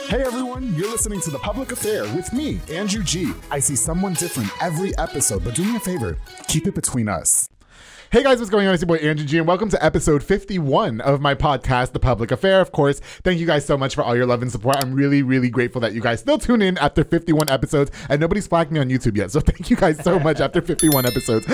Hey everyone, you're listening to The Public Affair with me, Andrew G. I see someone different every episode, but do me a favor, keep it between us. Hey guys, what's going on? It's your boy Andrew G, and welcome to episode 51 of my podcast, The Public Affair. Of course, thank you guys so much for all your love and support. I'm really, really grateful that you guys still tune in after 51 episodes, and nobody's flagged me on YouTube yet, so thank you guys so much after 51 episodes.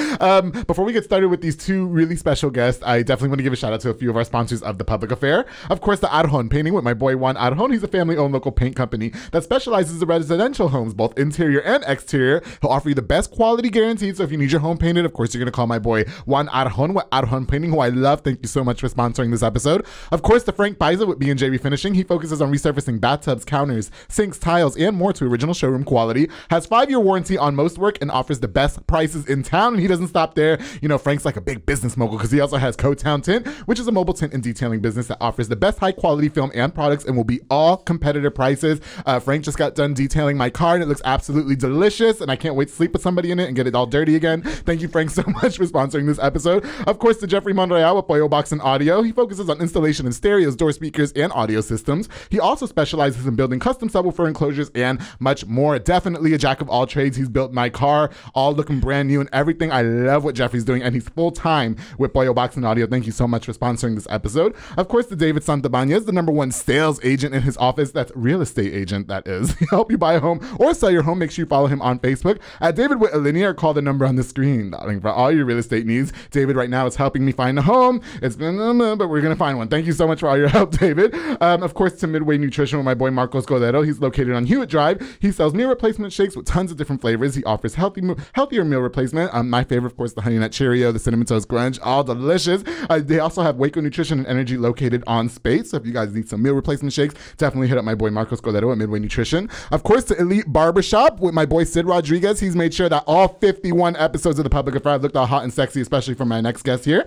Before we get started with these two really special guests, I definitely want to give a shout out to a few of our sponsors of The Public Affair. Of course, the Arjon Painting with my boy Juan Arjon. He's a family-owned local paint company that specializes in residential homes, both interior and exterior. He'll offer you the best quality guaranteed, so if you need your home painted, of course, you're going to call my boy Juan Arjon with Arjon Painting, who I love. Thank you so much for sponsoring this episode. Of course, the Frank Paiza with B&J Refinishing. He focuses on resurfacing bathtubs, counters, sinks, tiles, and more to original showroom quality. Has 5-year warranty on most work and offers the best prices in town. And he doesn't stop there. You know, Frank's like a big business mogul because he also has Co-Town Tint, which is a mobile tint and detailing business that offers the best high quality film and products and will be all competitive prices. Frank just got done detailing my car and it looks absolutely delicious, and I can't wait to sleep with somebody in it and get it all dirty again. Thank you, Frank, so much for sponsoring this episode. Of course, to Jeffrey Monreal with Pollo Box and Audio. He focuses on installation in stereos, door speakers, and audio systems. He also specializes in building custom subwoofer enclosures and much more. Definitely a jack of all trades. He's built my car, all looking brand new and everything. I love what Jeffrey's doing, and he's full-time with Pollo Box and Audio. Thank you so much for sponsoring this episode. Of course, to David Santabanez, the #1 sales agent in his office. That's real estate agent, that is. He'll help you buy a home or sell your home. Make sure you follow him on Facebook at David with Alinea, or call the number on the screen, darling, for all your real estate needs. David right now is helping me find a home. It's been, but we're going to find one. Thank you so much for all your help, David. Of course, to Midway Nutrition with my boy Marcos Cordero. He's located on Hewitt Drive. He sells meal replacement shakes with tons of different flavors. He offers healthier meal replacement. My favorite, of course, the Honey Nut Cheerio, the Cinnamon Toast Crunch, all delicious. They also have Waco Nutrition and Energy located on Space. So if you guys need some meal replacement shakes, definitely hit up my boy Marcos Cordero at Midway Nutrition. Of course, to Elite Barbershop with my boy Sid Rodriguez. He's made sure that all 51 episodes of The Public Affair looked all hot and sexy, especially for my next guest here.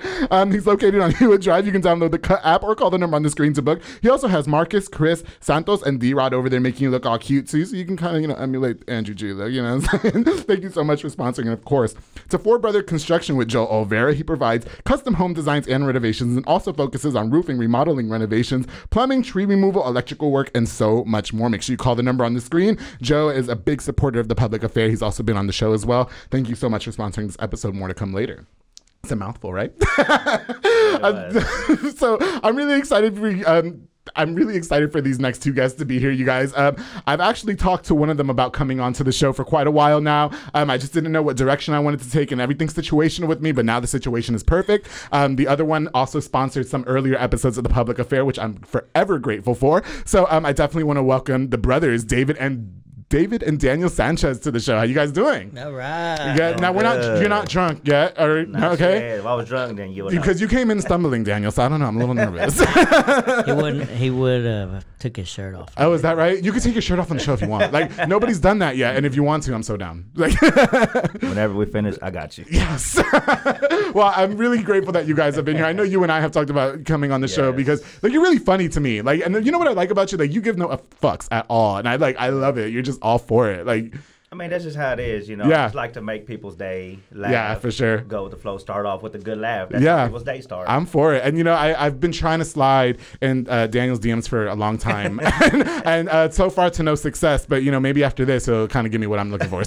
He's located on Hewitt Drive. You can download the Cut app or call the number on the screen to book. He also has Marcus, Chris, Santos, and D-Rod over there making you look all cute too, so you can kind of, emulate Andrew G. You know what I'm saying? Thank you so much for sponsoring. And of course, to Four Brother Construction with Joe Olvera. He provides custom home designs and renovations and also focuses on roofing, remodeling, renovations, plumbing, tree removal, electrical work, and so much more. Make sure you call the number on the screen. Joe is a big supporter of The Public Affair. He's also been on the show as well. Thank you so much for sponsoring this episode. More to come later. It's a mouthful, right? So I'm really excited for these next two guests to be here, you guys. I've actually talked to one of them about coming onto the show for quite a while now. I just didn't know what direction I wanted to take, and everything's situational with me, but now the situation is perfect. The other one also sponsored some earlier episodes of The Public Affair, which I'm forever grateful for. So I definitely want to welcome the brothers, David and Daniel Sanchez, to the show. How you guys doing? All right. Yeah. Now you're not drunk yet, or okay? If I was drunk, then you would. Because you came in stumbling, Daniel. So I don't know. I'm a little nervous. He would have took his shirt off. Oh, is that right? You can take your shirt off on the show if you want. Like, nobody's done that yet, and if you want to, I'm so down. Like, whenever we finish, I got you. Yes. Well, I'm really grateful that you guys have been here. I know you and I have talked about coming on the show because, like, you're really funny to me. Like, and you know what I like about you? Like, you give no fucks at all, and I love it. You're just all for it. Like, I mean, that's just how it is, Yeah. I just like to make people's day laugh. Yeah, for sure. Go with the flow, start off with a good laugh. That's how people's day start. I'm for it. And, I've been trying to slide in Daniel's DMs for a long time. and so far to no success. But, maybe after this, he'll kind of give me what I'm looking for.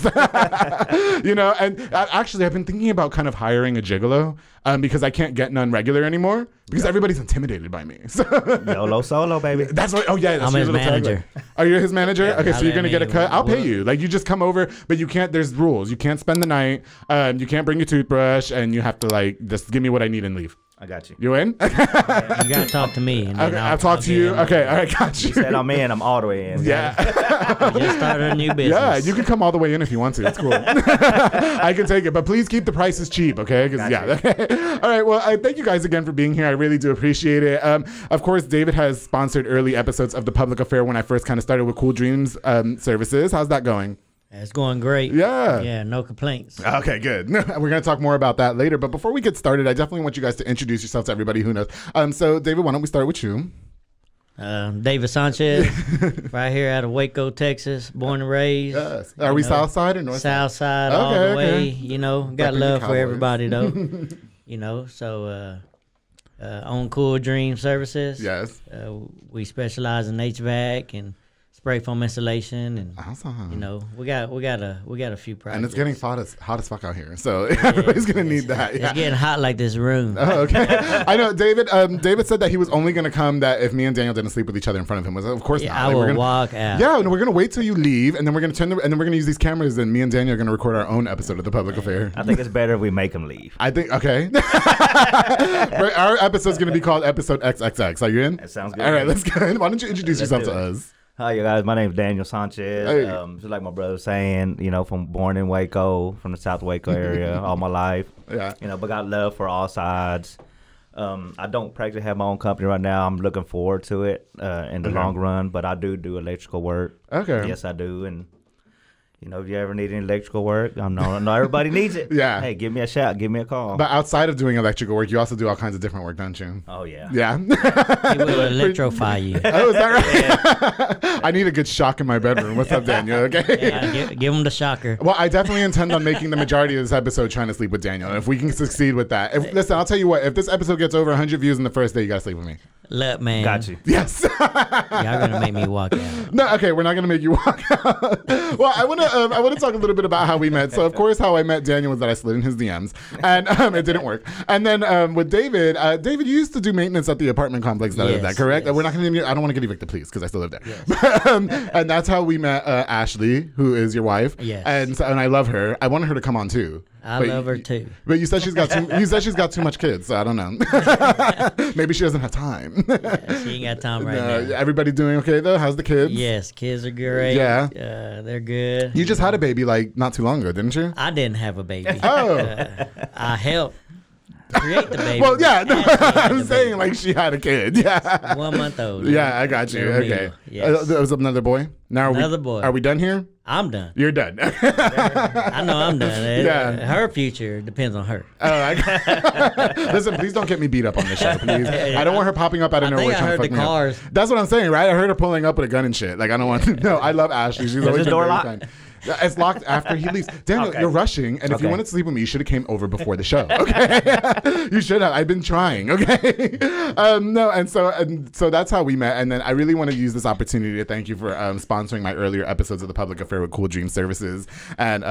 And actually, I've been thinking about kind of hiring a gigolo because I can't get none regular anymore because everybody's intimidated by me. So YOLO solo, baby. That's what. Oh, yeah. That's I'm his manager. Are you his manager? Yeah, okay, so you're going to get a cut. I'll pay you. Like, you just come over, but you can't. There's rules. You can't spend the night. You can't bring your toothbrush, and you have to, just give me what I need and leave. I got you. You in? You got to talk to me. And then Okay, I'll talk to you. Okay, all right, got you. You said I'm in. I'm all the way in. Yeah. We just started a new business. Yeah, you can come all the way in if you want to. It's cool. I can take it, but please keep the prices cheap, okay? All right, well, thank you guys again for being here. I really do appreciate it. Of course, David has sponsored early episodes of The Public Affair when I first kind of started with Cool-Dreams Services. How's that going? It's going great. Yeah, no complaints. Okay, good. We're going to talk more about that later. But before we get started, I definitely want you guys to introduce yourselves to everybody who knows. So, David, why don't we start with you? David Sanchez, right here out of Waco, Texas, born and raised. Yes. Are we south side or north side? South side, all the way. Got love for everybody, though. On Cool-Dreams Services. Yes. We specialize in HVAC and spray foam installation, and awesome. You know, we got a few projects. And it's getting hot as fuck out here, so everybody's gonna need that. It's getting hot like this room. Oh, okay. I know David. David said that he was only gonna come that if me and Daniel didn't sleep with each other in front of him. Of course not. I will walk out. Yeah, no, we're gonna wait till you leave, and then we're gonna and then we're gonna use these cameras, and me and Daniel are gonna record our own episode of The Public Affair. I think it's better if we make him leave. I think okay. Our episode's gonna be called Episode XXX. Are you in? That sounds good. All right, let's go. Why don't you introduce yourself to us? Hi, you guys. My name is Daniel Sanchez. Hey. Just like my brother was saying, you know, born in Waco, from the South Waco area, all my life. Yeah. You know, but got love for all sides. I don't practically have my own company right now. I'm looking forward to it in the long run, but I do electrical work. Okay. Yes, I do, and. You know, if you ever need any electrical work, I know everybody needs it. Yeah. Hey, give me a shout. Give me a call. But outside of doing electrical work, you also do all kinds of different work, don't you? Oh, yeah. Yeah. He will electrify you. Oh, is that right? I need a good shock in my bedroom. What's up, Daniel? Okay. Yeah, give him the shocker. Well, I definitely intend on making the majority of this episode trying to sleep with Daniel. And if we can succeed with that. Listen, I'll tell you what. If this episode gets over 100 views in the first day, you got to sleep with me. Look, man. Got you. Yes. Y'all going to make me walk out. No, okay, we're not going to make you walk out. Well, I want to talk a little bit about how we met. So, of course, how I met Daniel was that I slid in his DMs, and it didn't work. And then with David, David, you used to do maintenance at the apartment complex that I lived at, correct? Yes. We're not going to. I don't want to get evicted, please, because I still live there. Yes. And that's how we met Ashley, who is your wife. Yes. And I love her. I wanted her to come on too. I love her too. But you said she's got too much kids, so I don't know. Maybe she doesn't have time. Yeah, she ain't got time right now. Everybody doing okay though? How's the kids? Yes, kids are great. Yeah. They're good. You just had a baby like not too long ago, didn't you? I didn't have a baby. Oh. I helped create the baby. Well, yeah, no, I'm the saying baby. like she had a kid. Yeah. 1 month old. Yeah, I got you. Little Okay. Neil. Yes. There was another boy. Now Another boy. Are we done here? I'm done. You're done. I know I'm done. Yeah. Her future depends on her. Listen, please don't get me beat up on this show, please. I don't want her popping up out of nowhere I trying to heard fuck the me cars. up. That's what I'm saying, right? I heard her pulling up with a gun and shit. Like I don't want to. No, I love Ashley. She's always been door very locked? kind. It's locked after he leaves. Daniel, Okay. you're rushing, and if you Okay. wanted to sleep with me, you should have came over before the show. Okay, you should have. I've been trying. Okay, no, and so that's how we met. And then I really want to use this opportunity to thank you for sponsoring my earlier episodes of The Public Affair with Cool-Dreams Services. And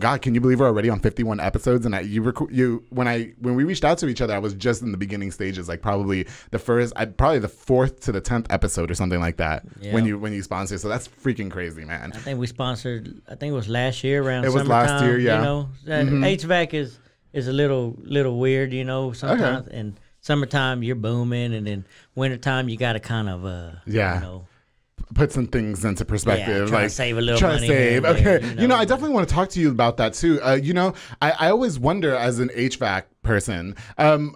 God, can you believe we're already on 51 episodes? And when we reached out to each other, I was just in the beginning stages, like probably the 4th to the 10th episode or something like that. Yeah. When you sponsor, so that's freaking crazy, man. I think we sponsored. I think it was last year around. It was summertime, last year, yeah. You know, HVAC is a little weird, you know, sometimes. Okay. And summertime you're booming, and then wintertime you got to kind of you know, put some things into perspective, try to like save a little try money to save. here and there, Okay, you know. I definitely want to talk to you about that too. I always wonder as an HVAC person,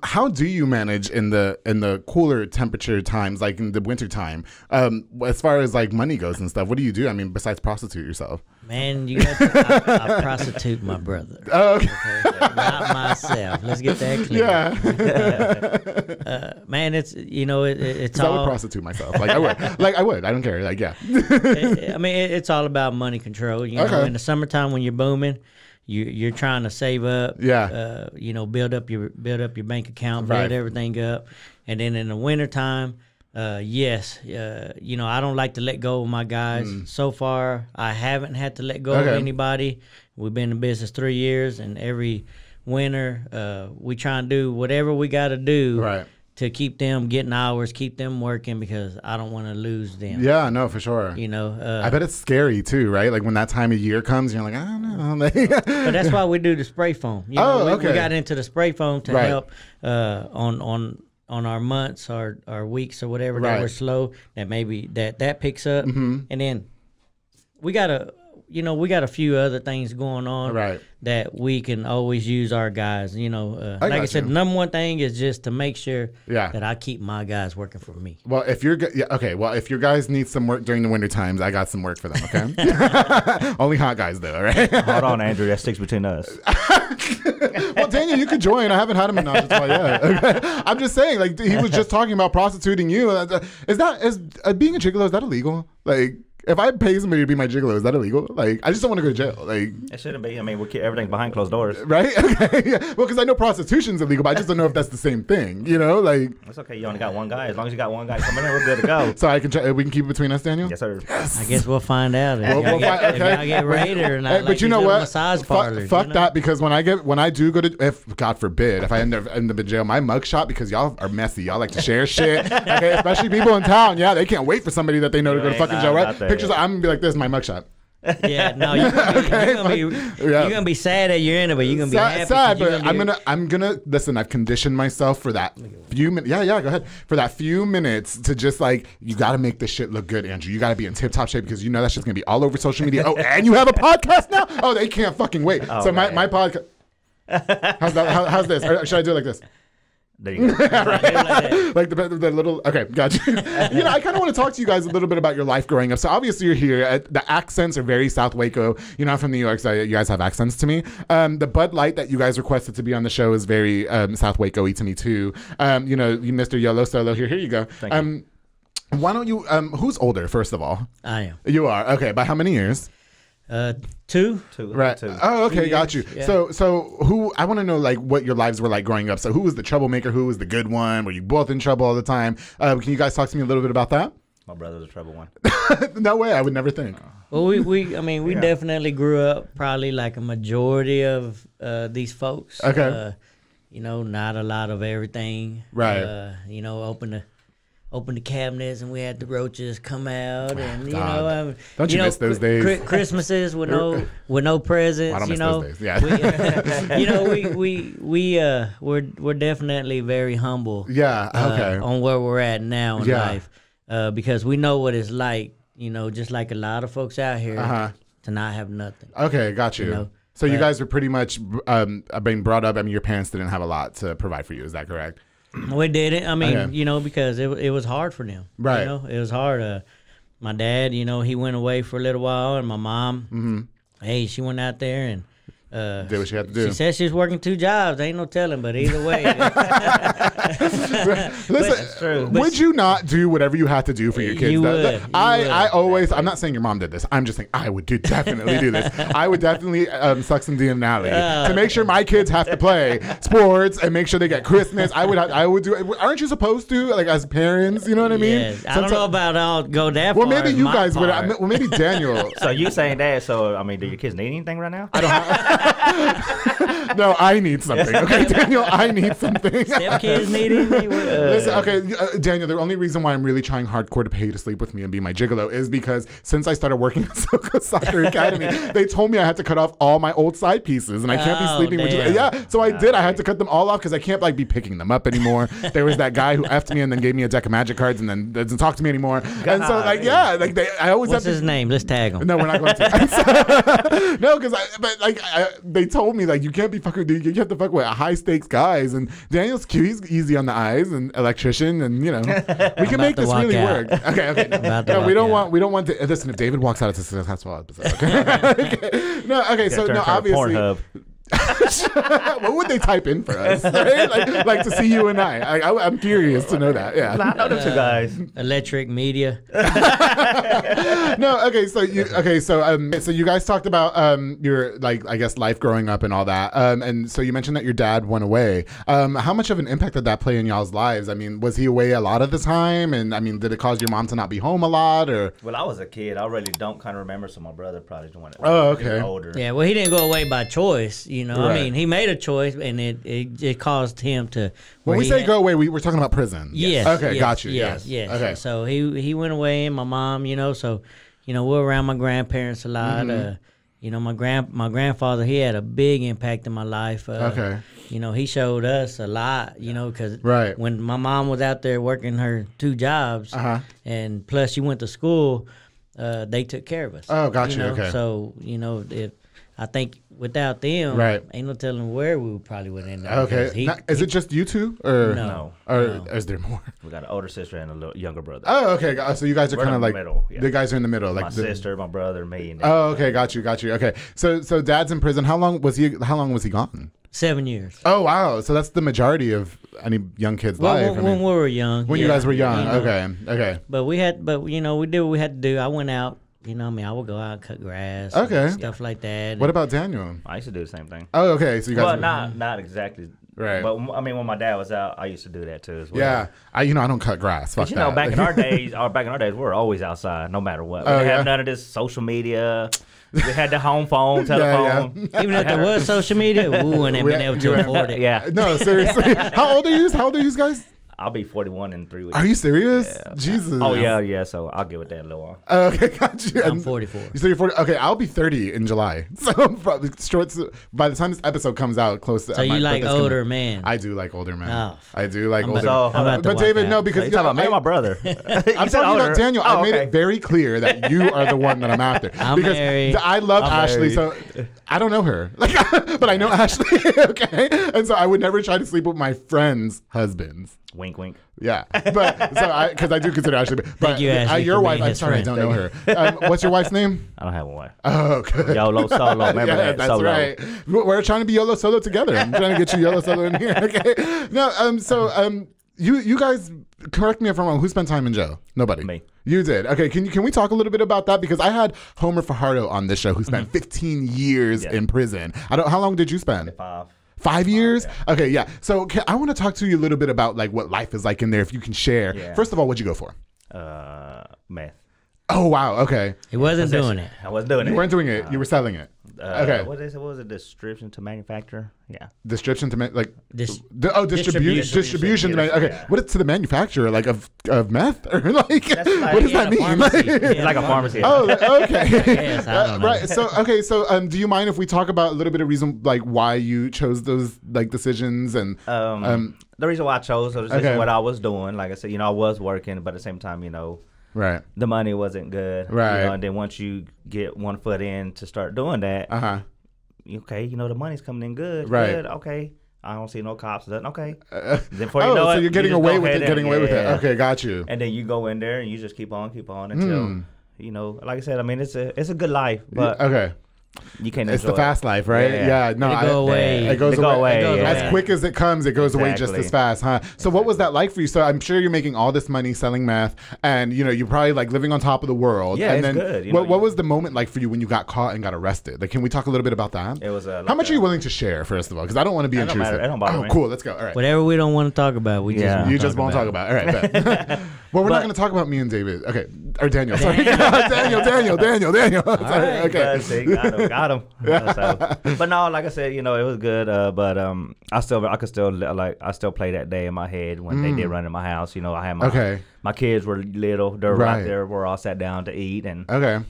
how do you manage in the cooler temperature times, like in the winter time, as far as like money goes and stuff? What do you do? I mean, besides prostitute yourself? Man, you got to, I prostitute my brother. Oh, okay. Not myself. Let's get that clear. Yeah. Man, it's it's 'Cause I all. would prostitute myself. Like I would. I don't care. Like yeah. I mean, it's all about money control. You know, Okay. in the summertime when you're booming, you're trying to save up. Yeah. Build up your bank account, Right. build everything up, and then in the wintertime, yes, I don't like to let go of my guys. So far, I haven't had to let go of Okay. anybody. We've been in business 3 years, and every winter, we try and do whatever we got to do. Right. To keep them getting hours, keep them working, because I don't want to lose them. Yeah. No, for sure. You know, I bet it's scary too, right? Like when that time of year comes, you're like, I don't know. but that's why we do the spray foam. You know, we okay. got into the spray foam to Right. help on our months, our weeks or whatever Right. that we're slow. That maybe that picks up, and then we got a few other things going on Right. that we can always use our guys. You know, like I got said, you. the number one thing is just to make sure Yeah. that I keep my guys working for me. Well, if your guys need some work during the winter times, I got some work for them. Okay. Only hot guys though, all right? Hold on, Andrew. That sticks between us. Well, Daniel, you could join. I haven't had him in Nashville yet. Okay? I'm just saying, like he was just talking about prostituting you. Is being a gigolo, is that illegal? Like, if I pay somebody to be my gigolo, is that illegal? Like, I just don't want to go to jail. Like, it shouldn't be. I mean, we keep everything behind closed doors. Right? Okay. Yeah. Well, because I know prostitution's illegal, but I just don't know if that's the same thing. You know, like. It's okay. You only got one guy. As long as you got one guy coming in, we're good to go. So we can keep it between us, Daniel. Yes, sir. I guess we'll find out. If We'll find- if y'all get raided or not. Hey, but you know what? Massage parlors, Fuck you know? that, because when I do go to, if God forbid, if I end up in jail, my mugshot, because y'all are messy, y'all like to share shit, okay? Especially people in town. Yeah, they can't wait for somebody that they know to go to fucking jail, right? Pictures. I'm gonna be like, this is my mugshot. Yeah, no, you're gonna be sad that you're in it, but you're gonna be happy. Sad, but I'm gonna listen. I've conditioned myself for that few minutes. Yeah, go ahead. For that few minutes to just like, you got to make this shit look good, Andrew. You got to be in tip top shape, because you know that shit's gonna be all over social media. Oh, and you have a podcast now. Oh, they can't fucking wait. Oh, so my podcast. How's that? How's this? Or should I do it like this? There you go. Right? Like the little, okay, gotcha. You know, I kind of want to talk to you guys a little bit about your life growing up. So obviously you're here. The accents are very South Waco. You know, I'm from New York, so you guys have accents to me. The Bud Light that you guys requested to be on the show is very South Waco-y to me too. You know, Mr. YOLO Solo here. Here you go. Thank you. Why don't you, who's older, first of all? I am. You are? Okay, by how many years? 2. Right. 2. Oh, okay, 2 got you. years, yeah. So who? I want to know like what your lives were like growing up. So who was the troublemaker? Who was the good one? Were you both in trouble all the time? Can you guys talk to me a little bit about that? My brother's a trouble one. No way. I would never think. Well, we definitely grew up probably like a majority of these folks. Okay. You know, not a lot of everything. Right. You know, open the cabinets and we had the roaches come out, and you God. know, Don't you miss those days? Christmases with no presents. I don't you miss know, those days. Yeah. you know, we're definitely very humble. Yeah. Okay. On where we're at now in Yeah. life, because we know what it's like. You know, just like a lot of folks out here, to not have nothing. Okay, got you. You know, so you guys were pretty much being brought up. I mean, your parents didn't have a lot to provide for you. Is that correct? We didn't. I mean, Okay. you know, because it was hard for them. Right. You know, it was hard. My dad, you know, he went away for a little while, and my mom, hey, she went out there and Did what she had to do. She said she was working 2 jobs. Ain't no telling, but either way. Listen, would you not do whatever you had to do for your kids? You would. I always, I'm not saying your mom did this. I'm just saying I would definitely do this. I would definitely suck some D in an alley to make sure my kids have to play sports and make sure they get Christmas. I would do. Aren't you supposed to, like, as parents? You know what I mean? Yes. I don't know about I'll go that well, far. maybe you guys would. Well, maybe Daniel. So you saying that? So I mean, do your kids need anything right now? I don't have. No, I need something. Okay, Daniel, I need something. Step-kids need anything? Listen, okay, Daniel, the only reason why I'm really trying hardcore to pay you to sleep with me and be my gigolo is because since I started working at Soka Soccer Academy, they told me I had to cut off all my old side pieces and I can't be sleeping with you. Yeah, so I did. I had to cut them all off because I can't like be picking them up anymore. There was that guy who effed me and then gave me a deck of magic cards and then doesn't talk to me anymore. And so like, yeah, like I always What's have to. his name? Let's tag him. No, we're not going to. No, because they told me like you can't be fucking. You have to fuck with high stakes guys, and Daniel's cute. He's easy on the eyes and electrician, and you know we can make this really work. Okay. No, we don't want to. Listen, if David walks out, it's a successful episode. Okay. No, okay. So no, obviously. Pornhub. What would they type in for us? Right? Like to see you and I'm curious to know that. Yeah. I know them 2 guys. Electric media. No, okay. So you guys talked about your like I guess life growing up and all that. And so you mentioned that your dad went away. How much of an impact did that play in y'all's lives? I mean, was he away a lot of the time? And I mean, did it cause your mom to not be home a lot? Or Well, I was a kid. I really don't kind of remember. So my brother probably went. Oh, okay. Older. Yeah, well, he didn't go away by choice. You know, Right. I mean, he made a choice, and it caused him to. when we say go away, we're talking about prison. Yes. Okay, yes, got you. Yes. Okay. So he went away, and my mom, you know, so you know we're around my grandparents a lot. You know, my grandfather, he had a big impact in my life. Okay. You know, he showed us a lot. You know, because Right. when my mom was out there working her 2 jobs, and plus she went to school, they took care of us. Oh, got you. know? Okay. So you know, I think without them, Right. ain't no telling where we probably would end up. Okay. Now, is it just you 2, or No. or is there more? We got an older sister and a little younger brother. Oh, okay. So you guys are We're kind of in the like middle, yeah. the guys are in the middle, like My the sister, my brother, me, and Oh, okay, got you. Okay, so Dad's in prison. How long was he gone? 7 years. Oh, wow. So that's the majority of any young kid's life. When we were young. when you guys were young. You know. Okay. But you know, we did what we had to do. I went out, you know, I mean, I would go out and cut grass, Okay. and stuff like that. What about Daniel? I used to do the same thing. Oh, okay. So you guys. Well, not exactly. Right. But I mean, when my dad was out, I used to do that too as well. Yeah, I don't cut grass. Fuck You that. know, back in our days, we were always outside, no matter what. We Oh, didn't yeah? have none of this social media. We had the home phone, telephone. Yeah. Even if there was social media, we wouldn't have been able to afford it. Yeah. No, seriously. How old are you guys? I'll be 41 in 3 weeks. Are you serious? Yeah. Jesus. Oh, yeah. So I'll get with that a little while. Okay, got you. I'm 44. You said you're 40. Okay, I'll be 30 in July. So I'm probably short. By the time this episode comes out, close to. So you like older men? I do like older men. Oh. I do like older. about- I'm about to But walk David, out. no, because So you talking about me or my brother? I'm talking about Daniel. I made okay. it very clear that you are the one that I'm after. I'm because married. I love I'm Ashley, married. so I don't know her, but I know Ashley. Okay, and so I would never try to sleep with my friends' husbands. Wink, wink. Yeah, but because I do consider Ashley, but Thank you, Ashley, your for wife. being I'm his sorry, I friend. don't know her. What's your wife's name? I don't have a wife. Oh, good. YOLO solo. Remember Yeah, that? that's Solo. right. We're trying to be YOLO solo together. I'm trying to get you YOLO solo in here. Okay. No. So you guys, correct me if I'm wrong. Who spent time in jail? Nobody. Me. You did. Okay. Can we talk a little bit about that? Because I had Homer Fajardo on this show, who spent 15 years in prison. How long did you spend? 5. 5 years? Yeah. Okay, yeah. So I want to talk to you a little bit about like what life is like in there, if you can share. Yeah. First of all, what'd you go for? Meth. Oh, wow. Okay. He wasn't doing it. I wasn't doing it. You weren't doing it. You were selling it. Okay. What was it? Distribution to manufacturer? Yeah. Distribution to Distribution. distribution to okay. Yeah. What is to the manufacturer, like of meth, or like That's like- what does Yeah, that the mean? pharmacy. It's Yeah, like a pharmacy. Oh, okay. Yes, I don't know. Right. So do you mind if we talk about a little bit of reason, like why you chose those like decisions and The reason why I chose was just Okay. what I was doing. Like I said, I was working, but at the same time, right. the money wasn't good. Right. And then once you get one foot in to start doing that, Uh-huh. okay, the money's coming in good. Right. Good, okay. I don't see no cops. Nothing. Okay. Oh, Then before you know so it, you're getting you just away go with ahead it, and- getting away with it. yeah. Okay, got you. And then you go in there and you just keep on until like I said. I mean, it's a good life, but Okay. you can't. It's the enjoy it. fast life, right? Yeah. No, It'll go away. It goes They go away. away, As yeah. quick as it comes, it goes away just Exactly. as fast, huh? So what was that like for you? So I'm sure you're making all this money selling meth, and you're probably like living on top of the world. Yeah, and it's then good, What was the moment like for you when you got caught and got arrested? Like, can we talk a little bit about that? It was How much are you willing to share, first of all? Because I don't want to be It don't intrusive. matter. It don't bother oh, me. cool. Let's go. All right. Whatever we don't want to talk about, we Yeah. just You just won't talk about it. All right. bet. Well, we're not But- going to talk about me and David. Okay. Or Daniel. Sorry. Daniel. Sorry. right. Okay. See, got him. But no, like I said, it was good. But I still play that day in my head when they did run in my house. I had my kids were little. They're right there. We're all sat down to eat, and Okay.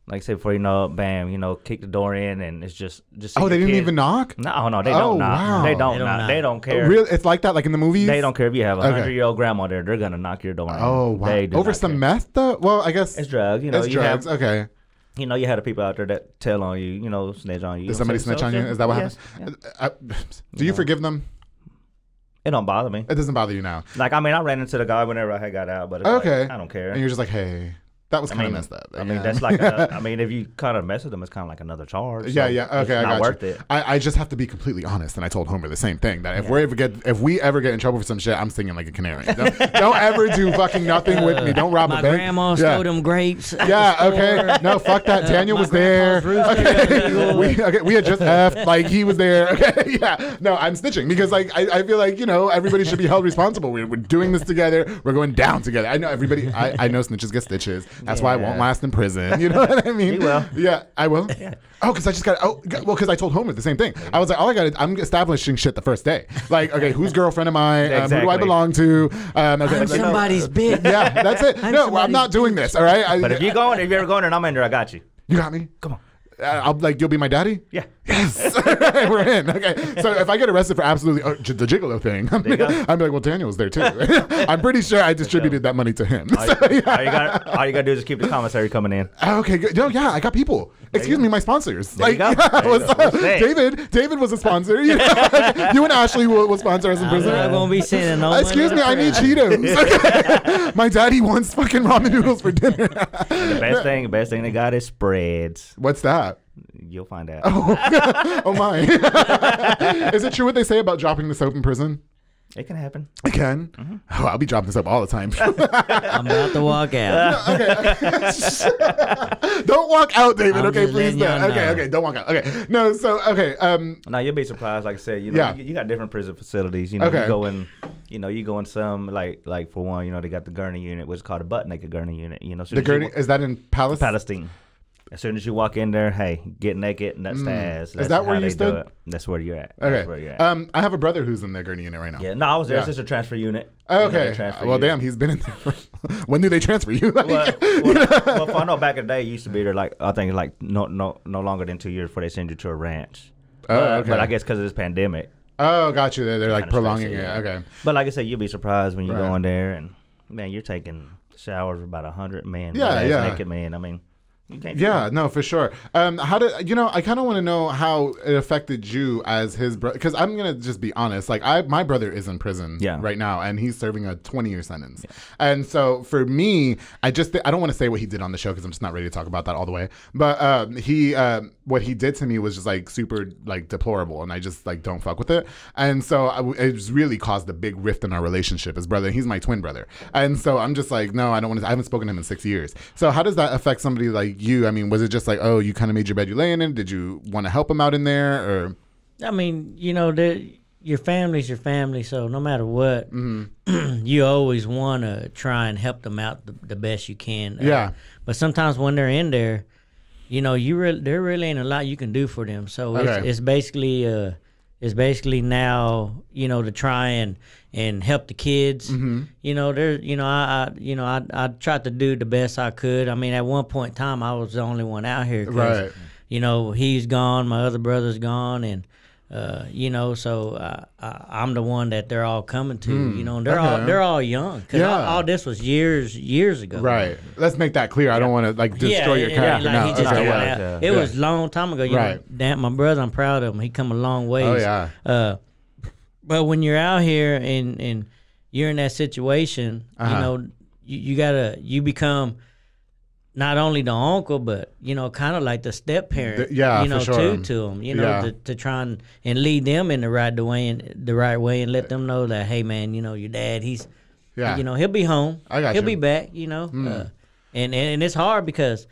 like I said, before you know it, bam, kick the door in, and it's just. Oh, they your didn't kids. even knock? No, they Oh, don't knock. wow. They don't They don't knock. knock. They don't care. Real? It's like that, like in the movies? They don't care if you have a Okay. 100-year-old grandma there. They're gonna knock your door in. Oh, wow. They do Over not some care. meth, though? Well, I guess It's drugs. it's you drugs. have. Okay. You had the people out there that tell on you. Snitch on you. Did somebody snitch on you? Is that what Yes. happened? Do you forgive them? It don't bother me. It doesn't bother you now. Like, I mean, I ran into the guy whenever I had got out, but it's Okay. like, I don't care. And you're just like, hey, that was kind of messed up. I mean, Yeah. that's like, I mean, if you kind of mess with them, it's kind of like another charge. Yeah, so yeah. Okay, it's I not got worth you. it. I just have to be completely honest, and I told Homer the same thing, that if we ever get in trouble for some shit, I'm singing like a canary. Don't ever do fucking nothing with me. Don't rob my a bank. grandma stole them grapes. at Yeah, the okay. store. No, fuck that. Daniel my was there. grandpa's rooster. Okay. We had just effed. Like, he was there. Okay, yeah. No, I'm snitching because, like, I feel like, everybody should be held responsible. We're doing this together. We're going down together. I know everybody. I know snitches get stitches. That's why I won't last in prison. You know what I mean? You will. Yeah, I will. Yeah. Oh, because I just got. Because I told Homer the same thing. I was like, I'm establishing shit the first day. Like, okay, whose girlfriend am I? Who do I Exactly. belong to? Okay, I'm somebody's bitch. Yeah, that's it. I'm No, I'm somebody's not doing this. All right. But if you're ever going there and I'm in there, I got you. You got me. Come on. I'll like, you'll be my daddy. Yeah. Yes, we're in. Okay, so if I get arrested for absolutely the gigolo thing, I'm you go. like, well, Daniel's there too. I'm pretty sure I distributed that money to him. All So, you, yeah. all you gotta do is just keep the commissary coming in. Okay, good. No, yeah, I got people. Excuse me, my sponsors. There you go. yeah, There you what's go. up? What's that? David was a sponsor. You and Ashley will sponsor us in I'm prison. not gonna be sending no money Excuse to me, I need prison. Cheetos. My daddy wants fucking ramen noodles for dinner. The best thing they got is spreads. What's that? You'll find out. Oh my. Is it true what they say about dropping the soap in prison? It can happen. I can. Oh, I'll be dropping this up all the time. I'm about to walk out. Okay. Don't walk out, David. I'm Okay, just please letting don't. y'all Okay, know. okay, don't walk out. Okay, no. So okay. Now you'll be surprised. Like I said, you know, you got different prison facilities. You know, you go in. You know, you go in some like for one, you know, they got the gurney unit, which is called a butt naked gurney unit. You know, the gurney is that in Palestine. As soon as you walk in there, hey, get naked, and that's the ass. That's is that where you stood? Do it. That's where you're at. Okay. That's where you're at. I have a brother who's in the gurney unit right now. Yeah, no, I was there. It's just a transfer unit. Oh, okay. You know, well, damn, he's been in there. When do they transfer you? Well, I know back in the day, it used to be there like I think like no longer than 2 years before they send you to a ranch. Okay. But I guess because of this pandemic. Oh, got you. They're like prolonging it. Yeah. Okay. But like I said, you'll be surprised when you go in there and man, you're taking showers with about 100 men. Yeah. Naked men. I mean. Yeah, no, for sure. How did I kind of want to know how it affected you as his brother? Because I'm gonna just be honest. Like, my brother is in prison right now, and he's serving a 20-year sentence. Yeah. And so for me, I don't want to say what he did on the show because I'm just not ready to talk about that all the way. But what he did to me was just like super like deplorable, and I just like don't fuck with it. And so it's really caused a big rift in our relationship. His brother, he's my twin brother, and so I'm just like, no, I don't want to. I haven't spoken to him in 6 years. So how does that affect somebody like you? I mean, was it just like, oh, you kind of made your bed, you lay in it? Did you want to help him out in there, or? I mean, you know, your family's your family, so no matter what, you always want to try and help them out the best you can. Yeah. But sometimes when they're in there, you know, there really ain't a lot you can do for them. So it's basically now, you know, to try and help the kids. You know, I tried to do the best I could. I mean, at one point in time, I was the only one out here. Right. You know, he's gone, my other brother's gone, and you know, so I'm the one that they're all coming to. You know, and they're all young. Cause all this was years ago. Right. Let's make that clear. I don't want to like destroy your character. Like, now. he just it was a long time ago. You know, damn, my brother, I'm proud of him. He come a long ways. Oh yeah. But when you're out here and you're in that situation, you know, you become not only the uncle, but, you know, kind of like the step parent, you know, for sure. to them, you know, to try and lead them in the right way and let them know that, hey, man, you know, your dad, he's, you know, he'll be home. He'll be back, you know. And it's hard because,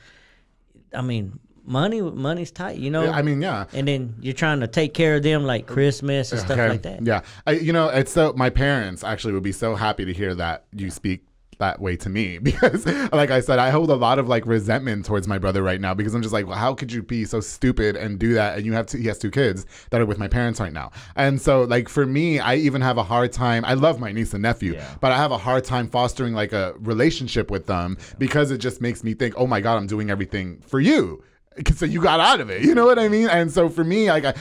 I mean, money's tight, you know. I mean, yeah. And then you're trying to take care of them like Christmas and stuff like that. Yeah. You know, it's so my parents actually would be so happy to hear that you speak that way to me because like I said, I hold a lot of like resentment towards my brother right now because I'm just like, well, how could you be so stupid and do that? And he has 2 kids that are with my parents right now. And so like for me, I even have a hard time. I love my niece and nephew, but I have a hard time fostering like a relationship with them because it just makes me think, oh my God, I'm doing everything for you. So you got out of it. You know what I mean? And so for me, like,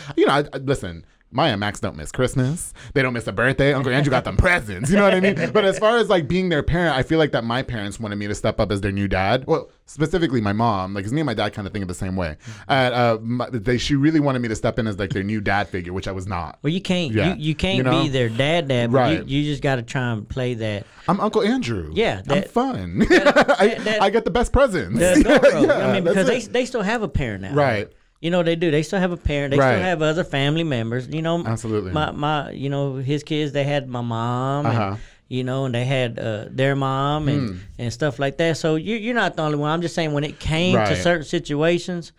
listen, Maya and Max don't miss Christmas. They don't miss a birthday. Uncle Andrew got them presents. You know what I mean? But as far as like being their parent, I feel like that my parents wanted me to step up as their new dad. Well, specifically my mom, like, 'cause me and my dad kind of think of the same way. And she really wanted me to step in as like their new dad figure, which I was not. Well, you can't. You can't be their dad, but right. you just got to try and play that. I'm Uncle Andrew. Yeah, I'm fun. I get the best presents. I mean, because they still have a parent now. Right. You know, they do. They still have a parent. They still have other family members. You know, absolutely. My you know, his kids, they had my mom, and, you know, and they had their mom and stuff like that. So you're not the only one. I'm just saying when it came to certain situations,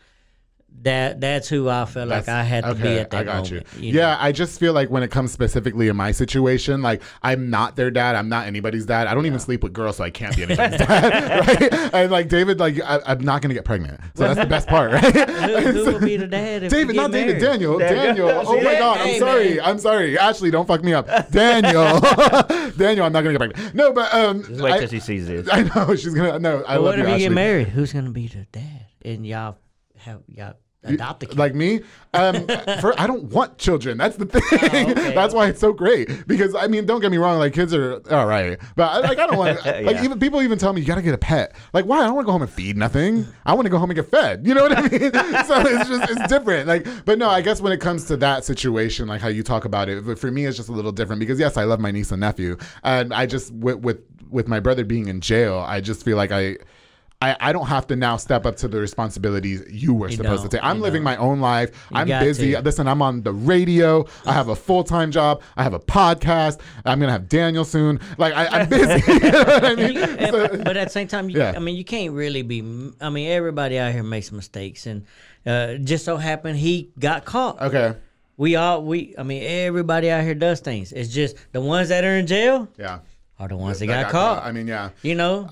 that's who I felt like I had to be at that moment. You know? I just feel like when it comes specifically in my situation, like I'm not their dad. I'm not anybody's dad. I don't even sleep with girls, so I can't be anybody's dad. Right? And like David, like I'm not gonna get pregnant, so that's the best part, right? Who will be the dad? If David, not David. Daniel. Oh my God, I'm sorry. Ashley, don't fuck me up. Daniel, I'm not gonna get pregnant. No, but just wait till she sees this. I know she's gonna. No, I love what you, if you Ashley. get married? Who's gonna be the dad? And y'all adopt the kid. Like me, I don't want children. That's the thing. Okay. That's why it's so great. Because I mean, don't get me wrong. Like kids are all right, but I don't want. Like even people even tell me you got to get a pet. Like why? I don't want to go home and feed nothing. I want to go home and get fed. You know what I mean? So it's different. Like, but no, I guess when it comes to that situation, like how you talk about it, for me, it's just a little different. Because yes, I love my niece and nephew, and I just with my brother being in jail, I just feel like I don't have to now step up to the responsibilities you were supposed to take. I'm living my own life. I'm busy. Listen, I'm on the radio. I have a full-time job. I have a podcast. I'm going to have Daniel soon. Like, I'm busy. You know what I mean? But at the same time, I mean, you can't really be, I mean, everybody out here makes mistakes. And just so happened he got caught. Okay. I mean, everybody out here does things. It's just the ones that are in jail are the ones that got caught. I mean, yeah. You know?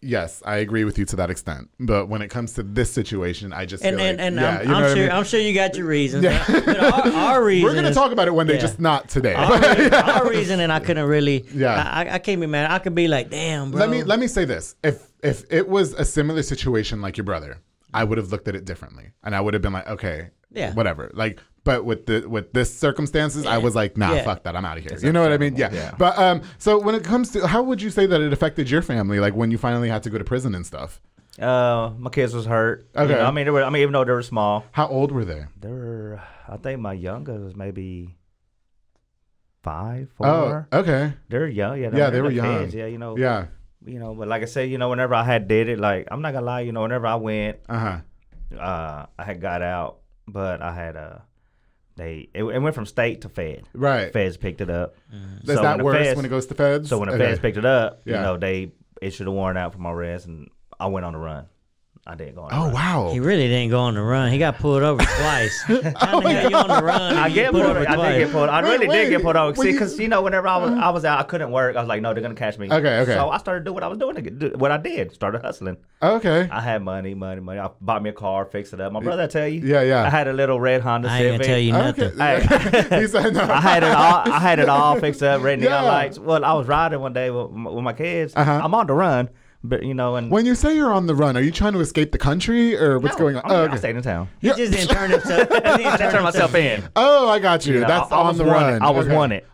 Yes, I agree with you to that extent. But when it comes to this situation, I just feel I'm sure you got your reasons. Yeah. But our reason, we're going to talk about it one day, just not today. Our reason, and I couldn't really. Yeah. I can't be mad. I could be like, damn, bro. Let me say this: if it was a similar situation like your brother, I would have looked at it differently, and I would have been like, okay, whatever, like. But with this circumstances, I was like, nah, fuck that, I'm out of here. You know what I mean? Yeah. But so when it comes to, how would you say that it affected your family, like when you finally had to go to prison and stuff? My kids was hurt. Okay. You know, I mean, even though they were small. How old were they? They were, I think my youngest was maybe 5, 4. Oh, okay. They're young. They were young. Kids. Yeah, you know. Yeah. You know, but like I said, you know, whenever I had did it, like I'm not gonna lie, you know, whenever I went, I had got out, but I had it went from state to fed. Right. Feds picked it up. Does that worse when it goes to feds? So when the feds picked it up, you know, they issued a warrant out for my arrest, and I went on the run. I didn't go on the run. Oh, wow. He really didn't go on the run. He got pulled over twice. How the hell you on the run? I did get pulled. I really did get pulled over. See, because, you know, whenever I was out, I couldn't work. I was like, no, they're going to catch me. Okay. So I started doing what I was doing. What I did. Started hustling. Okay. I had money. I bought me a car, fixed it up. My brother, I tell you. Yeah. I had a little red Honda Civic. I ain't going to tell you nothing. Okay. He said no. I had it all fixed up, red neon lights. Well, I was riding one day with my kids. I'm on the run. But you know, and when you say you're on the run, are you trying to escape the country or what's going on? I stayed in town. He just didn't turn himself. I didn't turn myself in. Oh, I got you. That's on the run. I was wanted.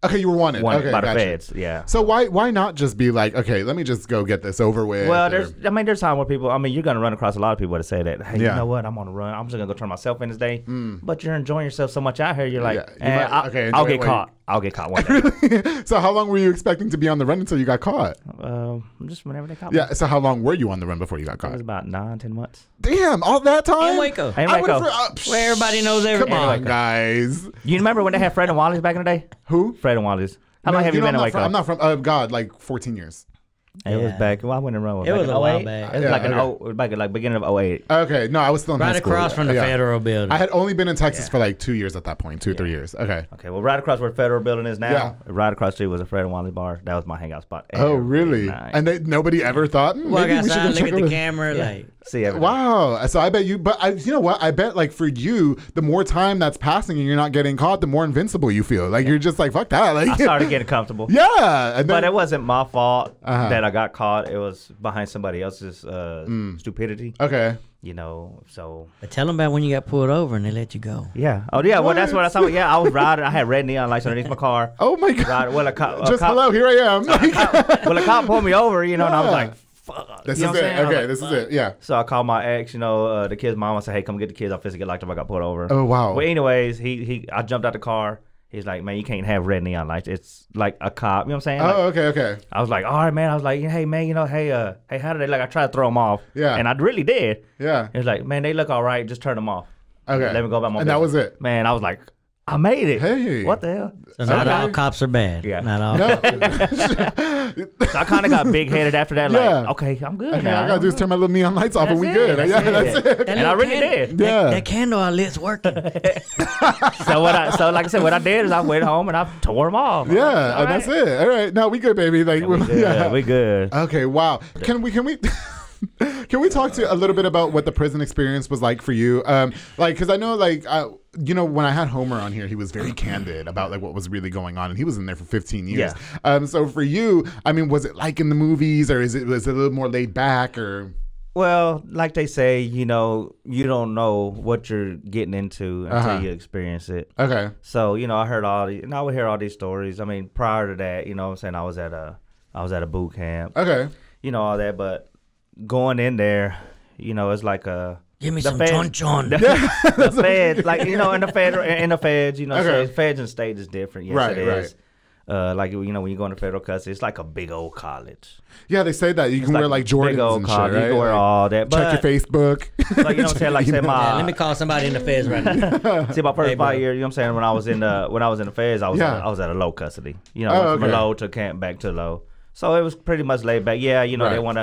Okay, you were wanted. Okay, by the feds. Yeah. So why not just be like, okay, let me just go get this over with? Well, there's time where people. I mean, you're gonna run across a lot of people that say that. Hey, you know what? I'm on the run. I'm just gonna go turn myself in this day. But you're enjoying yourself so much out here. You're like, I'll get caught. I'll get caught one day. So how long were you expecting to be on the run until you got caught? Just whenever they caught me. Yeah. So how long were you on the run before you got caught? It was about 9-10 months. Damn, all that time? In Waco. Where everybody knows everything. Come on, guys. You remember when they had Fred and Wally's back in the day? Who? Fred and Wally's. How long have you been in Waco? I'm not from, God, like 14 years. It was back. Well, I went and run with it was a while back. It was back at beginning of 08. Okay, no, I was still in high school. Right across from the Federal Building. I had only been in Texas for like 2 years at that point, 2 or 3 years. Okay. Okay, well, right across where the Federal Building is now, right across the street was a Fred and Wally bar. That was my hangout spot. Oh, really? And nobody ever thought, maybe we should look at the camera, like. See everything. Wow. So I bet you, but you know what? I bet like for you, the more time that's passing and you're not getting caught, the more invincible you feel. Like you're just like, fuck that. Like, I started getting comfortable. Yeah. But it wasn't my fault that I got caught. It was behind somebody else's stupidity. Okay. You know, so. But tell them about when you got pulled over and they let you go. Yeah. Oh, yeah. Well, that's what I saw. Yeah, I was riding. I had red neon lights underneath my car. Oh, my God. Well, hello, here I am. A cop pulled me over, you know, and I was like, fuck. This is it. Okay, this is it. Yeah. So I called my ex, you know, the kid's mom. I said, hey, come get the kids. I'm finna get locked up. I got pulled over. Oh, wow. Well, anyways, I jumped out the car. He's like, man, you can't have red neon lights. It's like a cop. You know what I'm saying? Oh, like, okay. I was like, all right, man. I was like, hey, man, you know, hey, how did they, like, I tried to throw them off. Yeah. And I really did. Yeah. He was like, man, they look all right. Just turn them off. Okay. Let me go about my business. And that was it. Man, I was like, I made it. Hey. What the hell? So not all cops are bad. Yeah. Not all cops are bad. So I kind of got big-headed after that. Like, okay, I'm good now. All I got to do is turn my little neon lights off and we good. That's it. And I really did. Yeah. That candle I lit's working. So like I said, what I did is I went home and I tore them off. Yeah, and that's it. All right. No, we good, baby. Like, we good. Okay, wow. Can we can we talk to a little bit about what the prison experience was like for you? Like, because I know, like, you know, when I had Homer on here, he was very candid about like what was really going on, and he was in there for 15 years. Yeah. So for you, I mean, was it like in the movies, or was it a little more laid back, or? Well, like they say, you know, you don't know what you're getting into until you experience it. Okay. So, you know, I would hear all these stories. I mean, prior to that, you know what I'm saying, I was at a boot camp. Okay. You know, all that, but going in there, you know, it's like give me some chon-chon. The feds, like, you know, in the feds, you know, so feds and state is different. Yes, right, it is. like when you go into federal custody, it's like a big old college. Yeah, they say that you can wear like Jordans and shit, right? You can wear all that. But, check your Facebook. Like, you know what I'm saying? Like, say let me call somebody in the feds right now. See, my first 5 years, you know what I'm saying? When I was in the feds, I was at a low custody. You know, from a low to camp back to low. So it was pretty much laid back. Yeah, you know, they want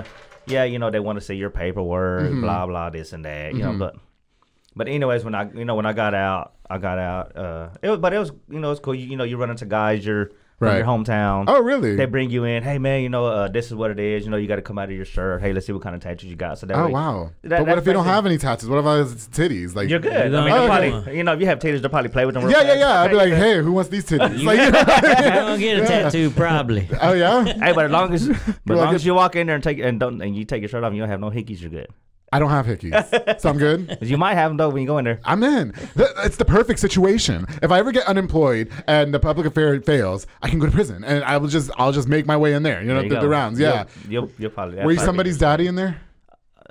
to see your paperwork, blah blah, this and that. You know, but anyways, when I got out, it was it's cool. You run into guys from your hometown. Oh, really? They bring you in. Hey, man, this is what it is. You got to come out of your shirt. Hey, let's see what kind of tattoos you got. So that way, wow. But what if you don't have any tattoos? What if I have titties? Like, you're good. I mean, probably, if you have titties, they'll probably play with them. Yeah. I'd be like, hey, who wants these titties? You're gonna get a tattoo probably. Oh yeah. Hey, but as long as you walk in there and you take your shirt off and you don't have no hickeys, you're good. I don't have hickeys, so I'm good. You might have them though when you go in there. I'm in. It's the perfect situation. If I ever get unemployed and the public affair fails, I can go to prison, and I'll just make my way in there. The rounds. Yeah. You'll probably. Were you somebody's daddy in there?